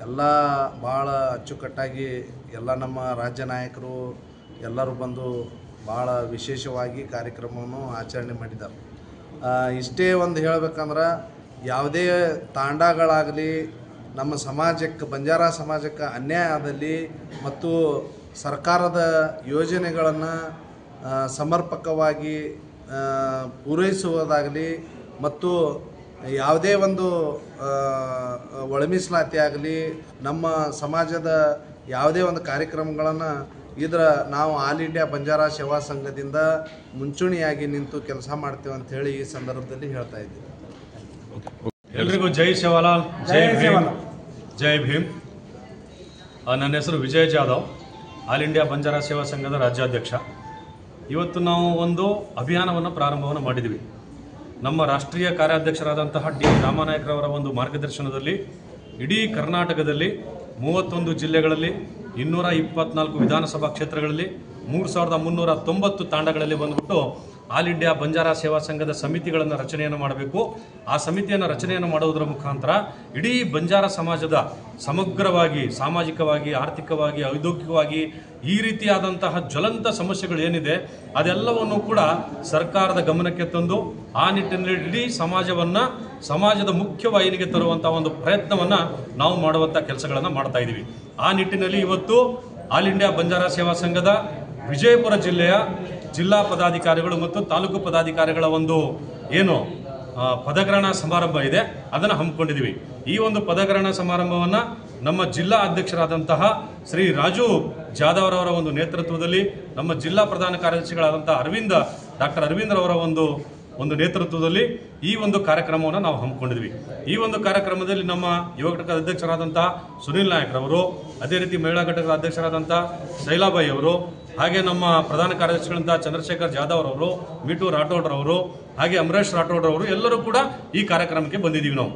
ಎಲ್ಲ ಭಾಳ ಅಚ್ಚುಕಟ್ಟಾಗಿ ಎಲ್ಲ ನಮ್ಮ ರಾಜ್ಯ ನಾಯಕರು ಎಲ್ಲರೂ ಬಂದು ಭಾಳ ವಿಶೇಷವಾಗಿ ಕಾರ್ಯಕ್ರಮವನ್ನು ಆಚರಣೆ ಮಾಡಿದ್ದಾರೆ ಇಷ್ಟೇ ಒಂದು ಹೇಳಬೇಕಂದ್ರೆ ಯಾವುದೇ ತಾಂಡಗಳಾಗಲಿ ನಮ್ಮ ಸಮಾಜಕ್ಕೆ ಬಂಜಾರ ಸಮಾಜಕ್ಕೆ ಅನ್ಯಾಯ ಆದಲ್ಲಿ ಮತ್ತು ಸರ್ಕಾರದ ಯೋಜನೆಗಳನ್ನು ಸಮರ್ಪಕವಾಗಿ ಪೂರೈಸುವುದಾಗಲಿ ಮತ್ತು ಯಾವುದೇ ಒಂದು ಒಳಮೀಸಲಾತಿ ಆಗಲಿ ನಮ್ಮ ಸಮಾಜದ ಯಾವುದೇ ಒಂದು ಕಾರ್ಯಕ್ರಮಗಳನ್ನು ನಾವು ಆಲ್ ಇಂಡಿಯಾ ಬಂಜಾರ ಸೇವಾ ಸಂಘದಿಂದ ಮುಂಚೂಣಿಯಾಗಿ ನಿಂತು ಕೆಲಸ ಮಾಡ್ತೇವೆ ಅಂತ ಹೇಳಿ ಈ ಸಂದರ್ಭದಲ್ಲಿ ಹೇಳ್ತಾ ಇದ್ದೀವಿ. ಎಲ್ರಿಗೂ ಜೈ ಸೇವಾಲಾಲ್, ಜೈ ಭೀಮ್. ನನ್ನ ಹೆಸರು ವಿಜಯ್ ಜಾಧವ್, ಆಲ್ ಇಂಡಿಯಾ ಬಂಜಾರ ಸೇವಾ ಸಂಘದ ರಾಜ್ಯಾಧ್ಯಕ್ಷ. ಇವತ್ತು ನಾವು ಒಂದು ಅಭಿಯಾನವನ್ನು ಪ್ರಾರಂಭವನ್ನು ಮಾಡಿದ್ದೀವಿ. ನಮ್ಮ ರಾಷ್ಟ್ರೀಯ ಕಾರ್ಯಾಧ್ಯಕ್ಷರಾದಂತಹ ಡಿ ರಾಮನಾಯಕರವರ ಒಂದು ಮಾರ್ಗದರ್ಶನದಲ್ಲಿ ಇಡೀ ಕರ್ನಾಟಕದಲ್ಲಿ 31 ಜಿಲ್ಲೆಗಳಲ್ಲಿ 224 ವಿಧಾನಸಭಾ ಕ್ಷೇತ್ರಗಳಲ್ಲಿ 3390 ತಾಂಡಗಳಲ್ಲಿ ಬಂದುಬಿಟ್ಟು ಆಲ್ ಇಂಡಿಯಾ ಬಂಜಾರ ಸೇವಾ ಸಂಘದ ಸಮಿತಿಗಳನ್ನು ರಚನೆಯನ್ನು ಮಾಡಬೇಕು. ಆ ಸಮಿತಿಯನ್ನು ರಚನೆಯನ್ನು ಮಾಡುವುದರ ಮುಖಾಂತರ ಇಡೀ ಬಂಜಾರ ಸಮಾಜದ ಸಮಗ್ರವಾಗಿ ಸಾಮಾಜಿಕವಾಗಿ, ಆರ್ಥಿಕವಾಗಿ, ಔದ್ಯೋಗಿಕವಾಗಿ ಈ ರೀತಿಯಾದಂತಹ ಜ್ವಲಂತ ಸಮಸ್ಯೆಗಳು ಏನಿದೆ ಅದೆಲ್ಲವನ್ನು ಕೂಡ ಸರ್ಕಾರದ ಗಮನಕ್ಕೆ ತಂದು ಆ ನಿಟ್ಟಿನಲ್ಲಿ ಇಡೀ ಸಮಾಜದ ಮುಖ್ಯವಾಹಿನಿಗೆ ತರುವಂಥ ಒಂದು ಪ್ರಯತ್ನವನ್ನು ನಾವು ಮಾಡುವಂಥ ಕೆಲಸಗಳನ್ನು ಮಾಡ್ತಾ ಇದ್ದೀವಿ. ಆ ನಿಟ್ಟಿನಲ್ಲಿ ಇವತ್ತು ಆಲ್ ಇಂಡಿಯಾ ಬಂಜಾರ ಸೇವಾ ಸಂಘದ ವಿಜಯಪುರ ಜಿಲ್ಲೆಯ ಜಿಲ್ಲಾ ಪದಾಧಿಕಾರಿಗಳು ಮತ್ತು ತಾಲೂಕು ಪದಾಧಿಕಾರಿಗಳ ಒಂದು ಪದಗ್ರಹಣ ಸಮಾರಂಭ ಇದೆ, ಅದನ್ನು ಹಮ್ಮಿಕೊಂಡಿದ್ದೀವಿ. ಈ ಒಂದು ಪದಗ್ರಹಣ ಸಮಾರಂಭವನ್ನು ನಮ್ಮ ಜಿಲ್ಲಾ ಅಧ್ಯಕ್ಷರಾದಂತಹ ಶ್ರೀ ರಾಜು ಜಾಧವ್ರವರ ಒಂದು ನೇತೃತ್ವದಲ್ಲಿ ನಮ್ಮ ಜಿಲ್ಲಾ ಪ್ರಧಾನ ಕಾರ್ಯದರ್ಶಿಗಳಾದಂತಹ ಡಾಕ್ಟರ್ ಅರವಿಂದ್ರವರ ಒಂದು ನೇತೃತ್ವದಲ್ಲಿ ಈ ಒಂದು ಕಾರ್ಯಕ್ರಮವನ್ನು ನಾವು ಹಮ್ಮಿಕೊಂಡಿದ್ವಿ. ಈ ಒಂದು ಕಾರ್ಯಕ್ರಮದಲ್ಲಿ ನಮ್ಮ ಯುವ ಘಟಕದ ಅಧ್ಯಕ್ಷರಾದಂತಹ ಸುನಿಲ್ ನಾಯಕ್ರವರು, ಅದೇ ರೀತಿ ಮಹಿಳಾ ಘಟಕದ ಅಧ್ಯಕ್ಷರಾದಂತಹ ಶೈಲಾಬಾಯಿ ಅವರು, ಹಾಗೆ ನಮ್ಮ ಪ್ರಧಾನ ಕಾರ್ಯದರ್ಶಿಗಳಂತಹ ಚಂದ್ರಶೇಖರ್ ಜಾಧವ್ ಅವರು, ಮೀಟು ರಾಠೋಡ್ರವರು, ಹಾಗೆ ಅಮರೇಶ್ ರಾಠೋಡ್ರವರು ಎಲ್ಲರೂ ಕೂಡ ಈ ಕಾರ್ಯಕ್ರಮಕ್ಕೆ ಬಂದಿದ್ದೀವಿ.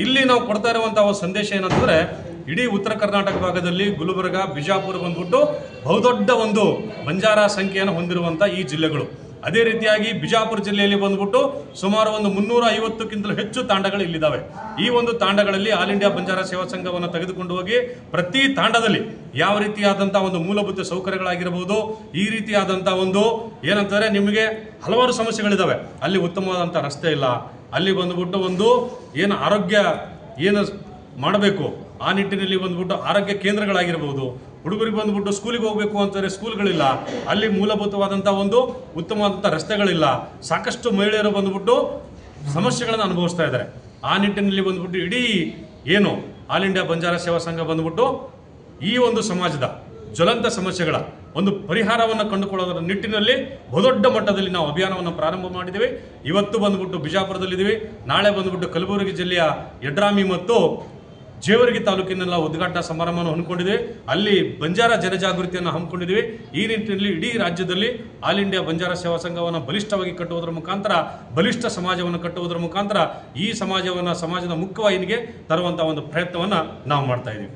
ಇಲ್ಲಿ ನಾವು ಕೊಡ್ತಾ ಇರುವಂತಹ ಸಂದೇಶ ಏನಂತಂದ್ರೆ, ಇಡೀ ಉತ್ತರ ಕರ್ನಾಟಕ ಭಾಗದಲ್ಲಿ ಗುಲ್ಬರ್ಗ, ಬಿಜಾಪುರ ಬಂದ್ಬಿಟ್ಟು ಬಹುದೊಡ್ಡ ಒಂದು ಬಂಜಾರ ಸಂಖ್ಯೆಯನ್ನು ಹೊಂದಿರುವಂಥ ಈ ಜಿಲ್ಲೆಗಳು. ಅದೇ ರೀತಿಯಾಗಿ ಬಿಜಾಪುರ ಜಿಲ್ಲೆಯಲ್ಲಿ ಬಂದ್ಬಿಟ್ಟು ಸುಮಾರು ಒಂದು 350ಕ್ಕಿಂತಲೂ ಹೆಚ್ಚು ತಾಂಡಗಳು ಇಲ್ಲಿದ್ದಾವೆ. ಈ ಒಂದು ತಾಂಡಗಳಲ್ಲಿ ಆಲ್ ಇಂಡಿಯಾ ಬಂಜಾರ ಸೇವಾ ಸಂಘವನ್ನು ತೆಗೆದುಕೊಂಡು ಹೋಗಿ ಪ್ರತಿ ತಾಂಡದಲ್ಲಿ ಯಾವ ರೀತಿಯಾದಂತಹ ಒಂದು ಮೂಲಭೂತ ಸೌಕರ್ಯಗಳಾಗಿರಬಹುದು, ಈ ರೀತಿಯಾದಂತಹ ಒಂದು ಏನಂತಾರೆ, ನಿಮಗೆ ಹಲವಾರು ಸಮಸ್ಯೆಗಳಿದ್ದಾವೆ. ಅಲ್ಲಿ ಉತ್ತಮವಾದಂಥ ರಸ್ತೆ ಇಲ್ಲ, ಅಲ್ಲಿ ಬಂದ್ಬಿಟ್ಟು ಆರೋಗ್ಯ ಮಾಡಬೇಕು ಆ ನಿಟ್ಟಿನಲ್ಲಿ ಬಂದ್ಬಿಟ್ಟು ಆರೋಗ್ಯ ಕೇಂದ್ರಗಳಾಗಿರಬಹುದು, ಹುಡುಗರಿಗೆ ಬಂದ್ಬಿಟ್ಟು ಸ್ಕೂಲಿಗೆ ಹೋಗಬೇಕು ಅಂತಂದರೆ ಸ್ಕೂಲ್ಗಳಿಲ್ಲ, ಅಲ್ಲಿ ಮೂಲಭೂತವಾದಂಥ ಒಂದು ಉತ್ತಮವಾದಂಥ ರಸ್ತೆಗಳಿಲ್ಲ, ಸಾಕಷ್ಟು ಮಹಿಳೆಯರು ಬಂದ್ಬಿಟ್ಟು ಸಮಸ್ಯೆಗಳನ್ನು ಅನುಭವಿಸ್ತಾ ಇದ್ದಾರೆ. ಆ ನಿಟ್ಟಿನಲ್ಲಿ ಬಂದ್ಬಿಟ್ಟು ಇಡೀ ಆಲ್ ಇಂಡಿಯಾ ಬಂಜಾರ ಸೇವಾ ಸಂಘ ಬಂದ್ಬಿಟ್ಟು ಈ ಒಂದು ಸಮಾಜದ ಜ್ವಲಂತ ಸಮಸ್ಯೆಗಳ ಒಂದು ಪರಿಹಾರವನ್ನು ಕಂಡುಕೊಳ್ಳೋದರ ನಿಟ್ಟಿನಲ್ಲಿ ಬಹುದೊಡ್ಡ ಮಟ್ಟದಲ್ಲಿ ನಾವು ಅಭಿಯಾನವನ್ನು ಪ್ರಾರಂಭ ಮಾಡಿದ್ದೇವೆ. ಇವತ್ತು ಬಂದ್ಬಿಟ್ಟು ಬಿಜಾಪುರದಲ್ಲಿದ್ದೀವಿ, ನಾಳೆ ಬಂದ್ಬಿಟ್ಟು ಕಲಬುರಗಿ ಜಿಲ್ಲೆಯ ಯಡ್ರಾಮಿ ಮತ್ತು ಜೇವರ್ಗಿ ತಾಲೂಕಿನೆಲ್ಲ ಉದ್ಘಾಟನಾ ಸಮಾರಂಭವನ್ನು ಹಮ್ಮಿಕೊಂಡಿದ್ದೇವೆ. ಅಲ್ಲಿ ಬಂಜಾರ ಜನಜಾಗೃತಿಯನ್ನು ಹಮ್ಮಿಕೊಂಡಿದ್ದೇವೆ. ಈ ನಿಟ್ಟಿನಲ್ಲಿ ಇಡೀ ರಾಜ್ಯದಲ್ಲಿ ಆಲ್ ಇಂಡಿಯಾ ಬಂಜಾರ ಸೇವಾ ಸಂಘವನ್ನು ಬಲಿಷ್ಠವಾಗಿ ಕಟ್ಟುವುದರ ಮುಖಾಂತರ, ಬಲಿಷ್ಠ ಸಮಾಜವನ್ನು ಕಟ್ಟುವುದರ ಮುಖಾಂತರ ಈ ಸಮಾಜದ ಮುಖ್ಯವಾಹಿನಿಗೆ ತರುವಂತಹ ಒಂದು ಪ್ರಯತ್ನವನ್ನು ನಾವು ಮಾಡ್ತಾ ಇದ್ದೀವಿ.